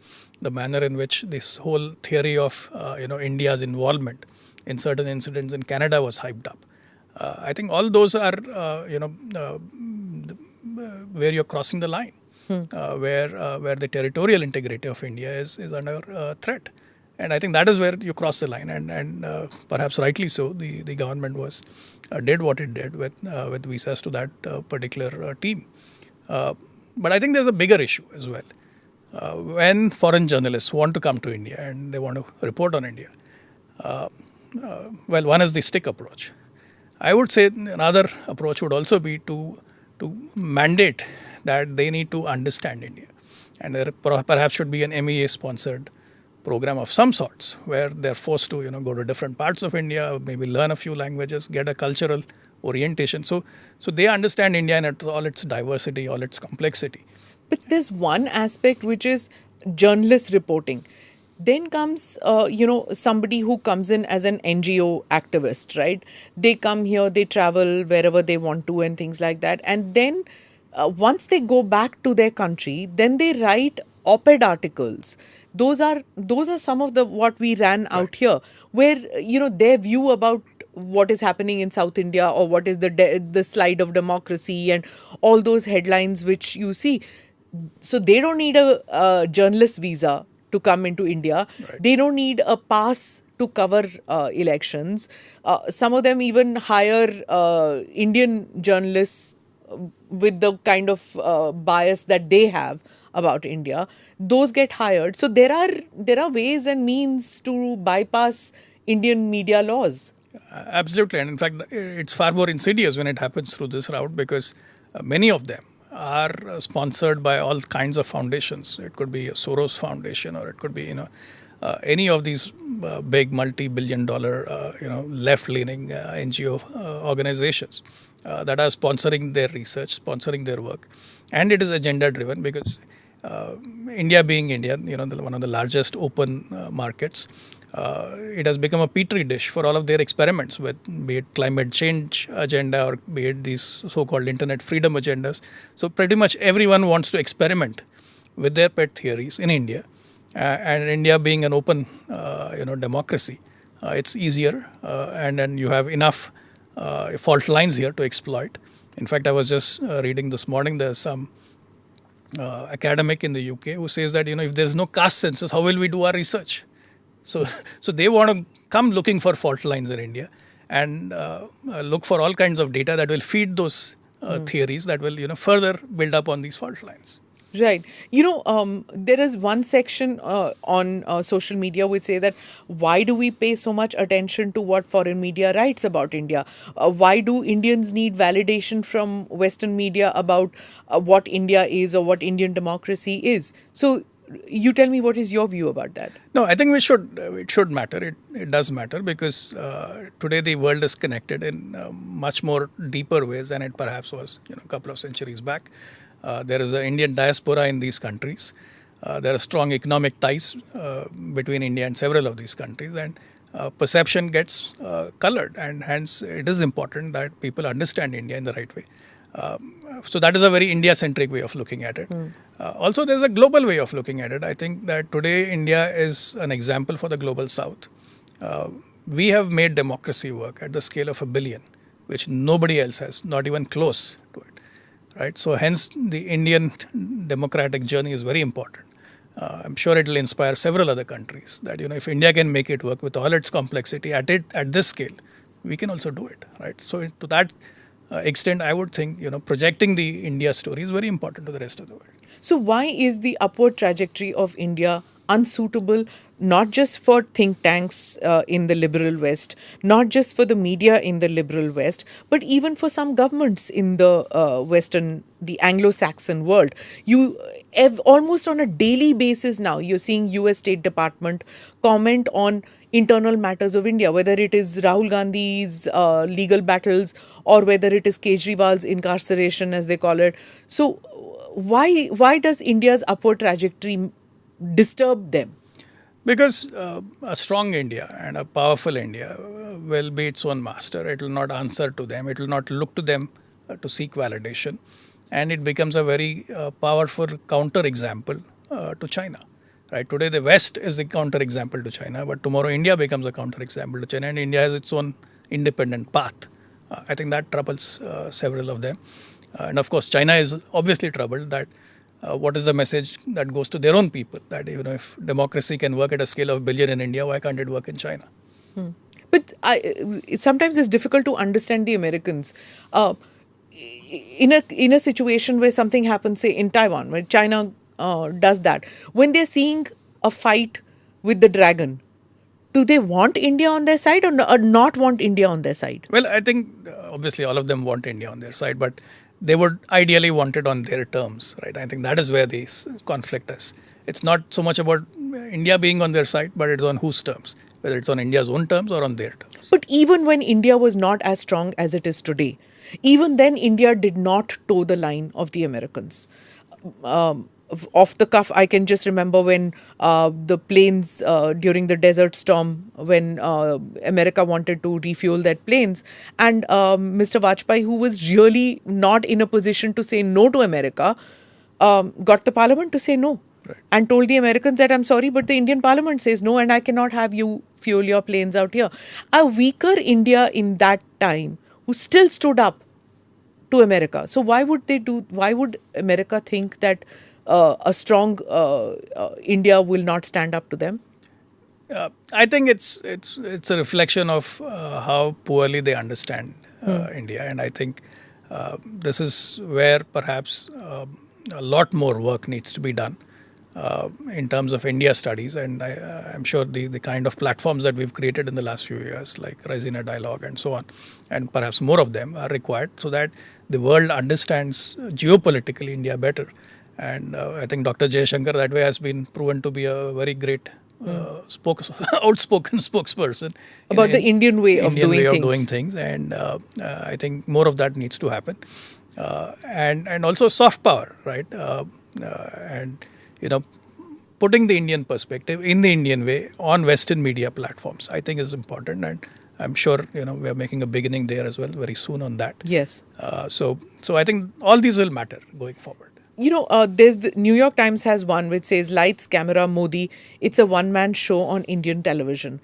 the manner in which this whole theory of India's involvement in certain incidents in Canada was hyped up. I think all those are where you're crossing the line, where the territorial integrity of India is under threat. And I think that is where you cross the line, and perhaps rightly so. The government did what it did with visas to that particular team. But I think there's a bigger issue as well. When foreign journalists want to come to India and they want to report on India, well, one is the stick approach. I would say another approach would also be to mandate that they need to understand India, and there perhaps should be an MEA sponsored program of some sorts where they're forced to go to different parts of India, maybe learn a few languages, get a cultural orientation, so they understand India and all its diversity, all its complexity.
But there's one aspect which is journalist reporting. Then comes, somebody who comes in as an NGO activist, right? They come here, they travel wherever they want to and things like that. And then once they go back to their country, then they write op-ed articles. Those are some of the what we ran
Right.
out here, where their view about what is happening in South India, or what is the slide of democracy, and all those headlines which you see. So they don't need a journalist visa to come into India.
Right.
They don't need a pass to cover elections. Some of them even hire Indian journalists with the kind of bias that they have about India. Those get hired. So there are ways and means to bypass Indian media laws.
Absolutely, and in fact, it's far more insidious when it happens through this route because many of them are sponsored by all kinds of foundations. It could be a Soros Foundation, or it could be any of these big multi-billion-dollar left-leaning NGO organizations that are sponsoring their research, sponsoring their work, and it is agenda-driven because India being India, one of the largest open markets, it has become a petri dish for all of their experiments, with be it climate change agenda or be it these so-called internet freedom agendas. So pretty much everyone wants to experiment with their pet theories in India, and India being an open, democracy, it's easier, and then you have enough fault lines here to exploit. In fact, I was just reading this morning. There's some academic in the UK who says that if there's no caste census, how will we do our research? So, so they want to come looking for fault lines in India and look for all kinds of data that will feed those theories that will further build up on these fault lines.
Right. There is one section on social media which say that why do we pay so much attention to what foreign media writes about India? Why do Indians need validation from Western media about what India is or what Indian democracy is? So you tell me, what is your view about that?
No, I think we should. It should matter. It does matter because today the world is connected in much more deeper ways than it perhaps was a couple of centuries back. There is an Indian diaspora in these countries. There are strong economic ties between India and several of these countries, and perception gets colored, and hence it is important that people understand India in the right way. So that is a very India-centric way of looking at it. Also, there's a global way of looking at it. I think that today India is an example for the global South. We have made democracy work at the scale of 1 billion, which nobody else has, not even close to it. Right. So hence the Indian democratic journey is very important. I'm sure it will inspire several other countries that if India can make it work with all its complexity at this scale, we can also do it. Right. So to that extent, I would think projecting the India story is very important to the rest of the world.
So, why is the upward trajectory of India unsuitable, not just for think tanks in the liberal West, not just for the media in the liberal West, but even for some governments in the the Anglo-Saxon world? Almost on a daily basis now, you're seeing US State Department comment on internal matters of India, whether it is Rahul Gandhi's legal battles or whether it is Kejriwal's incarceration, as they call it. So, why does India's upward trajectory disturb them?
Because a strong India and a powerful India will be its own master. It will not answer to them. It will not look to them to seek validation. And it becomes a very powerful counter example to China. Right. Today, the West is the counter example to China, but tomorrow India becomes a counter example to China, and India has its own independent path. I think that troubles several of them. And of course, China is obviously troubled that what is the message that goes to their own people, that if democracy can work at a scale of 1 billion in India, why can't it work in China?
But sometimes it's difficult to understand the Americans. In a situation where something happens, say in Taiwan, where China does that, when they're seeing a fight with the dragon, do they want India on their side, or not want India on their side?
Well, I think obviously all of them want India on their side, but they would ideally want it on their terms, right? I think that is where the conflict is. It's not so much about India being on their side, but it's on whose terms, whether it's on India's own terms or on their terms.
But even when India was not as strong as it is today, even then India did not toe the line of the Americans. Off the cuff, I can just remember when the planes during the Desert Storm, when America wanted to refuel their planes, and Mr. Vajpayee, who was really not in a position to say no to America, got the parliament to say no.
Right.
and told the Americans that I'm sorry, but the Indian Parliament says no, and I cannot have you fuel your planes out here. A weaker India in that time who still stood up to America. So why would they do? Why would America think that a strong India will not stand up to them?
I think it's a reflection of how poorly they understand India, and I think this is where perhaps a lot more work needs to be done in terms of India studies. And I'm sure the kind of platforms that we've created in the last few years, like Resina Dialogue and so on, and perhaps more of them are required so that the world understands geopolitically India better. And I think Dr. Jayashankar that way has been proven to be a very great outspoken spokesperson
About the Indian way of
Indian
doing
way of
things.
doing things, and I think more of that needs to happen, and also soft power, right? And you know, putting the Indian perspective in the Indian way on Western media platforms, I think is important, and I'm sure we are making a beginning there as well very soon on that.
Yes.
So I think all these will matter going forward.
There's the New York Times has one which says "Lights, Camera, Modi." It's a one-man show on Indian television.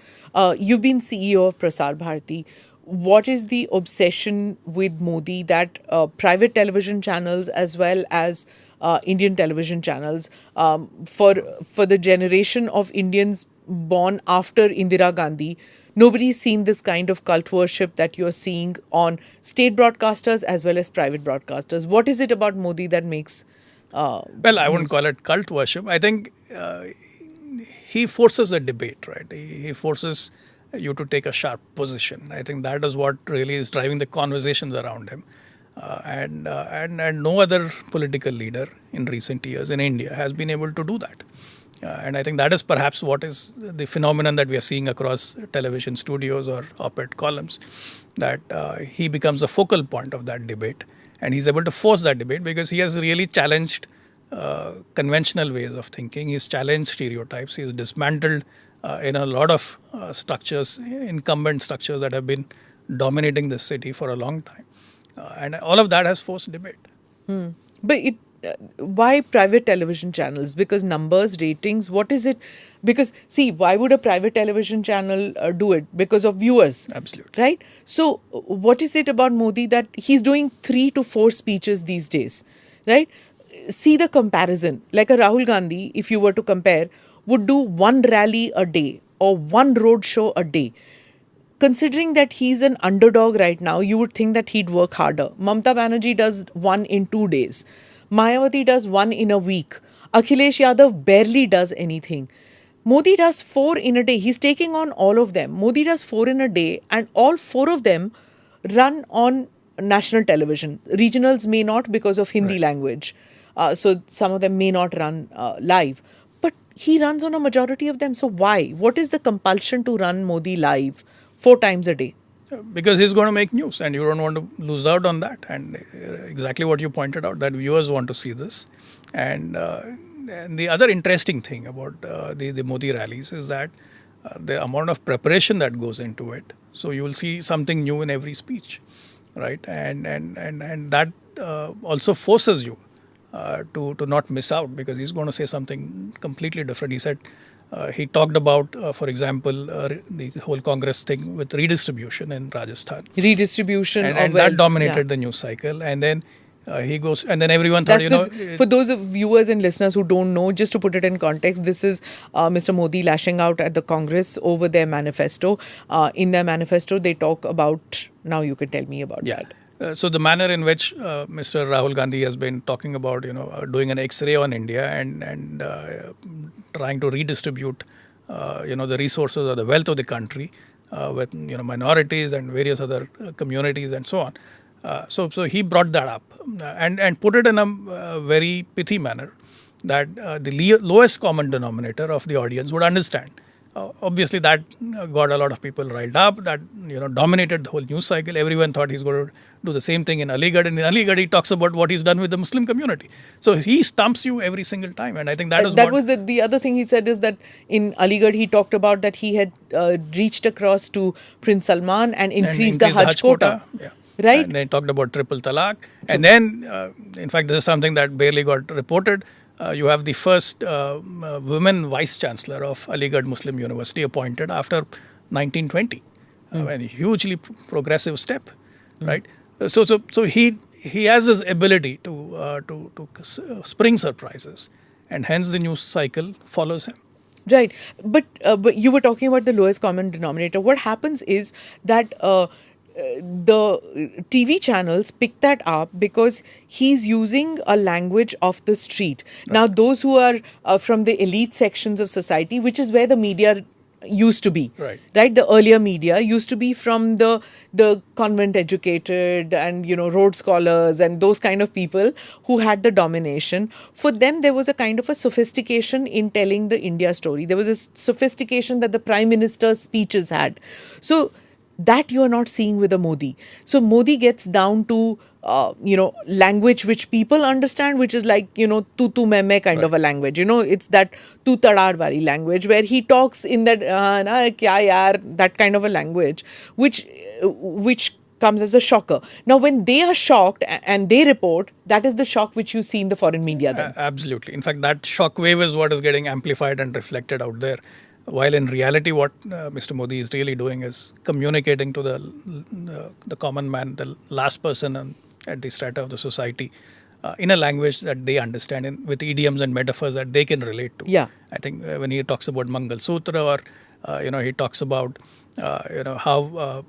You've been CEO of Prasar Bharati. What is the obsession with Modi that private television channels as well as Indian television channels for the generation of Indians born after Indira Gandhi, nobody's seen this kind of cult worship that you're seeing on state broadcasters as well as private broadcasters. What is it about Modi that makes
Well, I wouldn't
news?
call it cult worship. I think he forces a debate, right? He forces you to take a sharp position. I think that is what really is driving the conversations around him. And no other political leader in recent years in India has been able to do that. And I think that is perhaps what is the phenomenon that we are seeing across television studios or op-ed columns, that he becomes a focal point of that debate, and he's able to force that debate because he has really challenged conventional ways of thinking. He's challenged stereotypes. He's dismantled in a lot of structures, incumbent structures that have been dominating the city for a long time, and all of that has forced debate.
But why private television channels? Because numbers, ratings, what is it? Because, see, why would a private television channel do it? Because of viewers.
Absolutely.
Right? So, what is it about Modi that he's doing 3 to 4 speeches these days? Right? See the comparison. Like a Rahul Gandhi, if you were to compare, would do one rally a day or one road show a day. Considering that he's an underdog right now, you would think that he'd work harder. Mamta Banerjee does one in 2 days. Mayawati does one in a week. Akhilesh Yadav barely does anything. Modi does 4 in a day. He's taking on all of them. Modi does 4 in a day, and all 4 of them run on national television. Regionals may not because of Hindi
Right.
language. So some of them may not run live. But he runs on a majority of them. So why? What is the compulsion to run Modi live 4 times a day?
Because he's going to make news, and you don't want to lose out on that. And exactly what you pointed out, that viewers want to see this. And the other interesting thing about the Modi rallies is that the amount of preparation that goes into it. So you will see something new in every speech, right? And that also forces you to not miss out, because he's going to say something completely different. He talked about, for example, the whole Congress thing with redistribution in Rajasthan,
Redistribution
and,
of
and
wealth.
that dominated
Yeah.
the news cycle. And then he goes, and then everyone thought,
For those of viewers and listeners who don't know, just to put it in context, this is Mr. Modi lashing out at the Congress over their manifesto. In their manifesto, they talk about. Now you can tell me about
yeah.
that.
So the manner in which Mr. Rahul Gandhi has been talking about, doing an X-ray on India and trying to redistribute, the resources or the wealth of the country with minorities and various other communities and so on. So he brought that up and put it in a very pithy manner that the lowest common denominator of the audience would understand. Obviously, that got a lot of people riled up. That dominated the whole news cycle. Everyone thought he's going to do the same thing in Aligarh, and in Aligarh he talks about what he's done with the Muslim community. So he stumps you every single time, and I think that is
That
what
was the other thing he said is that in Aligarh he talked about that he had reached across to Prince Salman and
and
increased the
increase
Hajj quota.
Yeah.
Right?
And they talked about triple talaq. And then, in fact, this is something that barely got reported. you have the first women vice chancellor of Aligarh Muslim University appointed after 1920. A hugely progressive step, right? So he has this ability to spring surprises, and hence the news cycle follows him.
Right, but you were talking about the lowest common denominator. What happens is that the TV channels pick that up because he's using a language of the street. Now, those who are from the elite sections of society, which is where the media used to be,
Right.
right? The earlier media used to be from the convent educated and Rhodes scholars and those kind of people who had the domination. For them, there was a kind of a sophistication in telling the India story. There was a sophistication that the prime minister's speeches had. So that you are not seeing with a Modi. So Modi gets down to language which people understand, which is like tu tu me me kind of a language. It's that tu tadar wali language where he talks in that na kya yaar, that kind of a language, which comes as a shocker. Now, when they are shocked and they report, that is the shock which you see in the foreign media then.
Absolutely. In fact, that shock wave is what is getting amplified and reflected out there. While in reality, what Mr. Modi is really doing is communicating to the common man, the last person at the strata of the society, in a language that they understand, with idioms and metaphors that they can relate to.
Yeah.
I think when he talks about Mangal Sutra, or he talks about how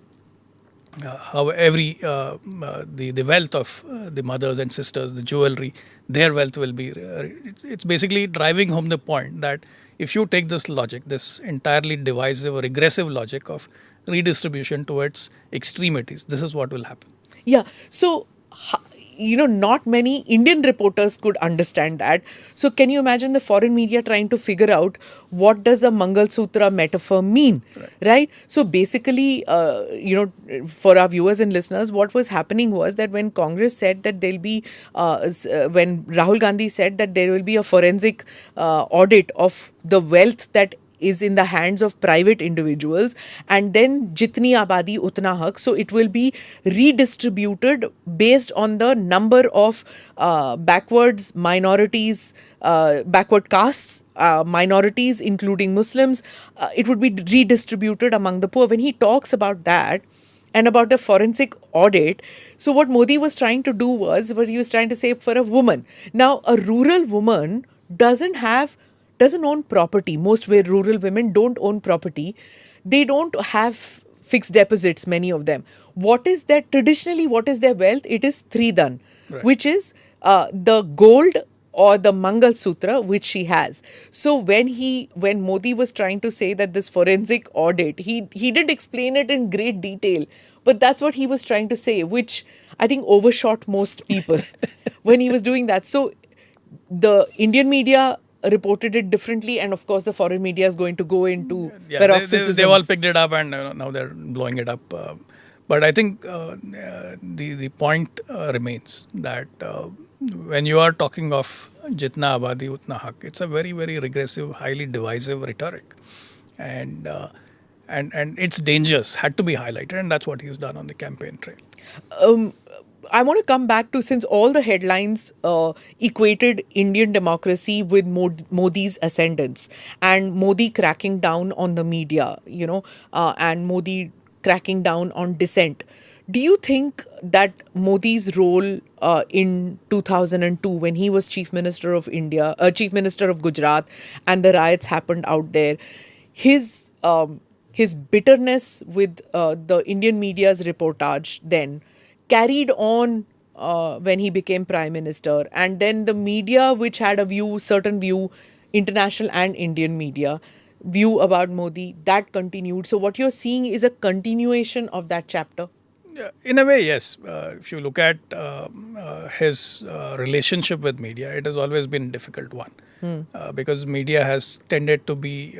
every the wealth of the mothers and sisters, the jewelry, their wealth will be. It's basically driving home the point that if you take this logic, this entirely divisive or regressive logic of redistribution towards extremities, this is what will happen.
Yeah. So, not many Indian reporters could understand that. So, can you imagine the foreign media trying to figure out what does a Mangal Sutra metaphor mean? Right? So, basically, for our viewers and listeners, what was happening was that when Congress said that there'll be, when Rahul Gandhi said that there will be a forensic audit of the wealth that is in the hands of private individuals, and then jitni abadi utna hak, so it will be redistributed based on the number of backwards minorities, backward castes, minorities including Muslims, it would be redistributed among the poor. When he talks about that and about the forensic audit, so what Modi was trying to do was, what he was trying to say, for a woman, now a rural woman doesn't own property. Most where rural women don't own property. They don't have fixed deposits, many of them. What is their wealth? It is Tridan, which is the gold or the Mangal Sutra which she has. So when Modi was trying to say that this forensic audit, he didn't explain it in great detail, but that's what he was trying to say, which I think overshot most people when he was doing that. So the Indian media reported it differently, and of course the foreign media is going to go into paroxysms.
They all picked it up, and now they're blowing it up. But I think the point remains that when you are talking of jitna abadi utna hak, it's a very, very regressive, highly divisive rhetoric, and its dangers had to be highlighted, and that's what he's done on the campaign trail.
I want to come back to, since all the headlines equated Indian democracy with Modi's ascendance and Modi cracking down on the media, and Modi cracking down on dissent. Do you think that Modi's role in 2002, when he was Chief Minister of India, Chief Minister of Gujarat, and the riots happened out there, his bitterness with the Indian media's reportage then carried on when he became Prime Minister, and then the media, which had a certain view, international and Indian media view about Modi, that continued. So what you're seeing is a continuation of that chapter.
In a way, yes. If you look at his relationship with media, it has always been a difficult one. Because media has tended to be,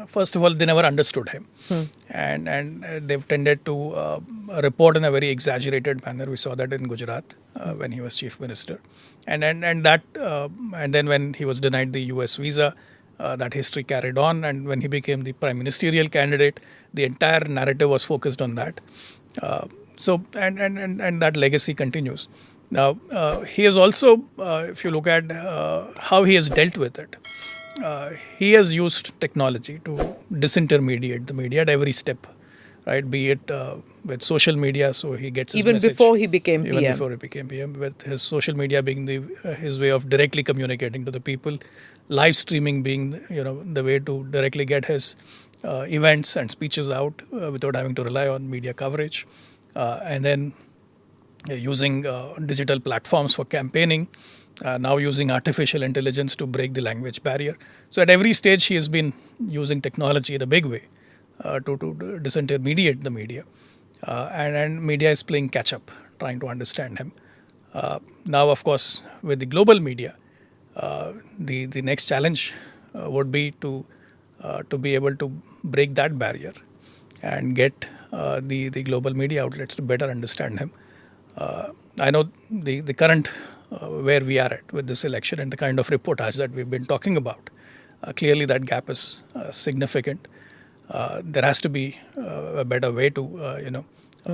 first of all, they never understood him. And they've tended to report in a very exaggerated manner. We saw that in Gujarat when he was Chief Minister. And then when he was denied the US visa, that history carried on. And when he became the prime ministerial candidate, the entire narrative was focused on that. So that legacy continues. Now, he has also, if you look at how he has dealt with it, he has used technology to disintermediate the media at every step, right? Be it with social media, so he gets his
Even
message
before he became
even
PM.
before he became PM, with his social media being his way of directly communicating to the people, live streaming being the way to directly get his events and speeches out without having to rely on media coverage, and then using digital platforms for campaigning, now using artificial intelligence to break the language barrier. So at every stage, he has been using technology in a big way to disintermediate the media. And media is playing catch up, trying to understand him. Now, of course, with the global media, the next challenge would be to be able to break that barrier and get the global media outlets to better understand him. I know the current where we are at with this election and the kind of reportage that we've been talking about. Clearly, that gap is significant. There has to be a better way to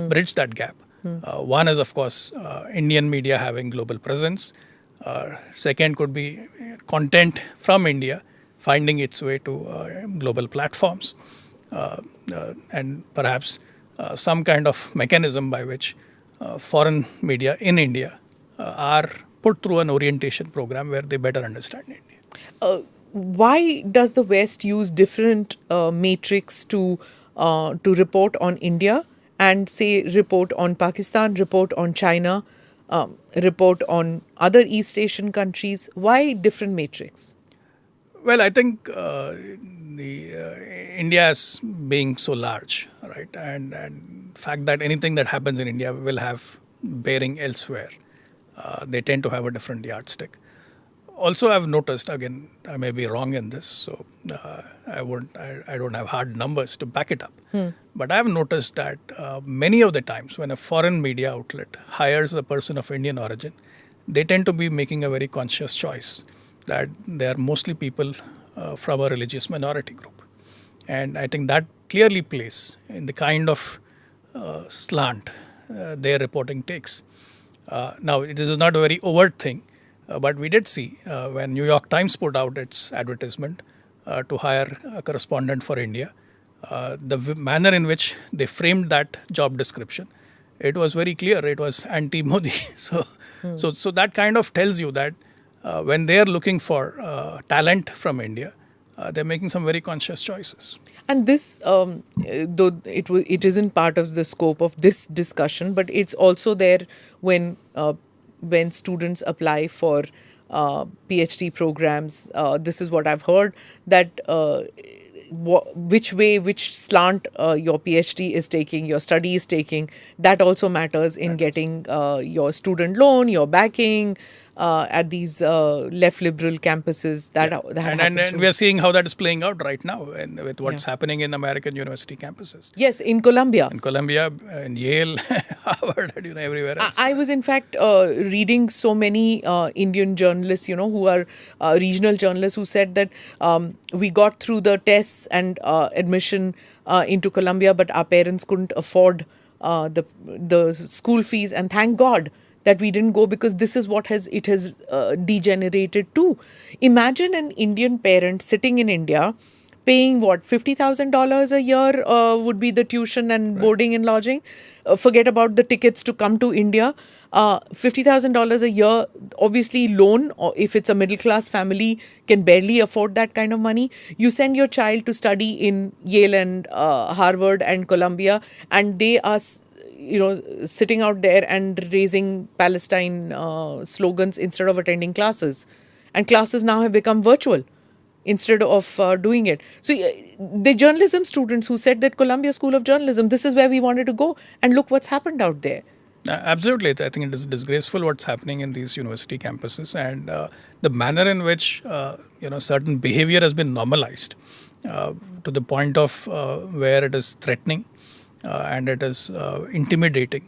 bridge that gap. One is, of course, Indian media having global presence. Second could be content from India finding its way to global platforms, and perhaps some kind of mechanism by which foreign media in India are put through an orientation program where they better understand India.
Why does the West use different matrix to report on India and say report on Pakistan, report on China, report on other East Asian countries? Why different matrix?
Well, I think the India as being so large, right, and fact that anything that happens in India will have bearing elsewhere. They tend to have a different yardstick. Also, I've noticed, again, I may be wrong in this, so I don't have hard numbers to back it up. But I've noticed that many of the times when a foreign media outlet hires a person of Indian origin, they tend to be making a very conscious choice that they are mostly people from a religious minority group. And I think that clearly plays in the kind of slant their reporting takes. Now, it is not a very overt thing, but we did see when New York Times put out its advertisement to hire a correspondent for India, the manner in which they framed that job description, it was very clear. It was anti-Modi. So that kind of tells you that when they are looking for talent from India, they're making some very conscious choices.
And this, though it isn't part of the scope of this discussion, but it's also there when students apply for PhD programs. This is what I've heard, that which slant your PhD is taking, your study is taking, that also matters in getting your student loan, your backing at these left liberal campuses. That happens
And
too.
we are seeing how that is playing out right now and with what's
Yeah.
happening in American university campuses.
Yes, in Colombia.
In Columbia, in Yale, Harvard, and everywhere else.
I was in fact reading so many Indian journalists, who are regional journalists, who said that we got through the tests and admission into Columbia, but our parents couldn't afford the school fees, and thank God that we didn't go, because this is what has degenerated to. Imagine an Indian parent sitting in India paying what, $50,000 a year would be the tuition and boarding and lodging. Forget about the tickets to come to India. $50,000 a year, obviously loan, or if it's a middle class family, can barely afford that kind of money. You send your child to study in Yale and Harvard and Columbia, and they are sitting out there and raising Palestine slogans instead of attending classes. And classes now have become virtual instead of doing it. So the journalism students who said that Columbia School of Journalism, this is where we wanted to go, and look what's happened out there.
Absolutely. I think it is disgraceful what's happening in these university campuses, and the manner in which certain behavior has been normalized to the point of where it is threatening and it is intimidating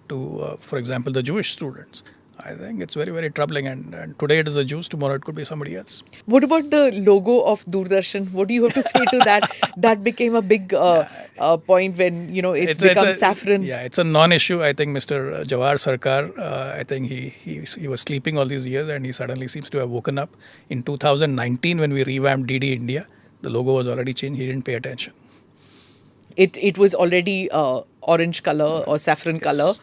to, for example, the Jewish students. I think it's very, very troubling. And today it is a Jews, tomorrow it could be somebody else.
What about the logo of Doordarshan? What do you have to say to that? That became a big point when it's become saffron.
Yeah, it's a non-issue. I think Mr. Jawahar Sarkar, I think he was sleeping all these years, and he suddenly seems to have woken up. In 2019, when we revamped DD India, the logo was already changed. He didn't pay attention.
It was already orange color or saffron color,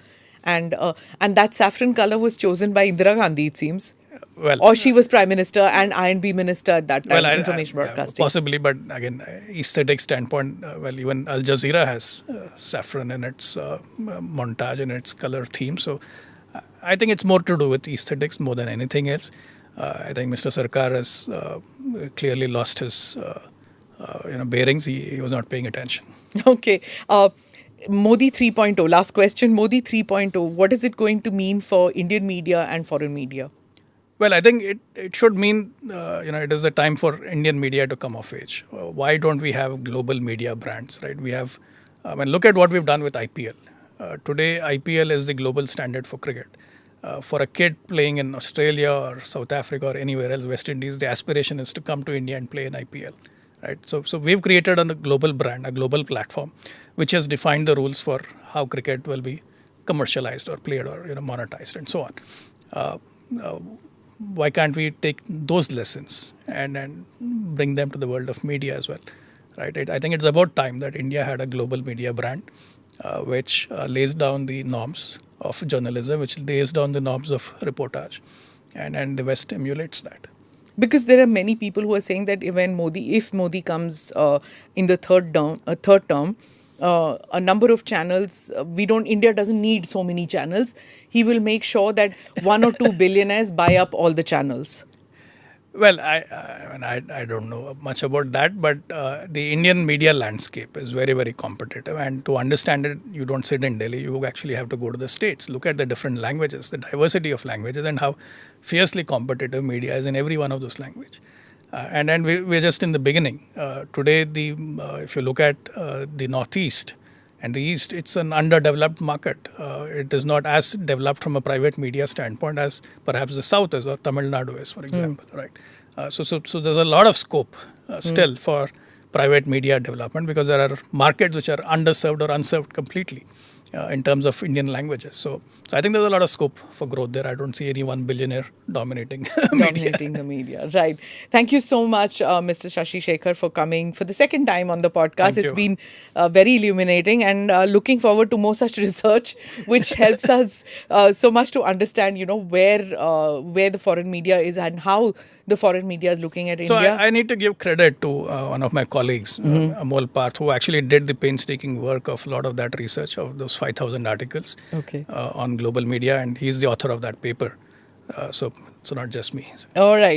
Yes.
and that saffron color was chosen by Indira Gandhi, it seems,
Well,
or she was prime minister and I&B minister at that time,
well,
information
yeah,
broadcasting.
possibly, but again, aesthetic standpoint, well, even Al Jazeera has saffron in its montage and its color theme. So I think it's more to do with aesthetics more than anything else. I think Mr. Sarkar has clearly lost his bearings. He was not paying attention.
Okay. Modi 3.0, last question. Modi 3.0, what is it going to mean for Indian media and foreign media?
Well, I think it should mean, it is the time for Indian media to come of age. Why don't we have global media brands, right? We have, look at what we've done with IPL. Today, IPL is the global standard for cricket. For a kid playing in Australia or South Africa or anywhere else, West Indies, the aspiration is to come to India and play in IPL, right? So we've created a global brand, a global platform, which has defined the rules for how cricket will be commercialized or played or monetized and so on. Uh, uh, why can't we take those lessons and bring them to the world of media as well, right? I think it's about time that India had a global media brand which lays down the norms of journalism, which lays down the norms of reportage, and the West emulates that.
Because there are many people who are saying that if Modi comes in the third term, a number of channels, India doesn't need so many channels. He will make sure that 1 or 2 billionaires buy up all the channels.
Well, I don't know much about that, but the Indian media landscape is very, very competitive. And to understand it, you don't sit in Delhi. You actually have to go to the states, look at the different languages, the diversity of languages, and how fiercely competitive media is in every one of those languages. And we're just in the beginning. Today, if you look at the Northeast and the East, it's an underdeveloped market. It is not as developed from a private media standpoint as perhaps the South is or Tamil Nadu is, for example, right? So there's a lot of scope still for private media development because there are markets which are underserved or unserved completely in terms of Indian languages. So I think there's a lot of scope for growth there. I don't see any one billionaire dominating media.
Dominating the media. Right. Thank you so much, Mr. Shashi Shekhar, for coming for the second time on the podcast.
Thank
It's
you.
been very illuminating, and looking forward to more such research, which helps us so much to understand, where the foreign media is and how the foreign media is looking at
So
India.
I need to give credit to one of my colleagues, Amol Path, who actually did the painstaking work of a lot of that research of those 5,000 articles
Okay.
On global media, and he's the author of that paper. So not just me.
All right.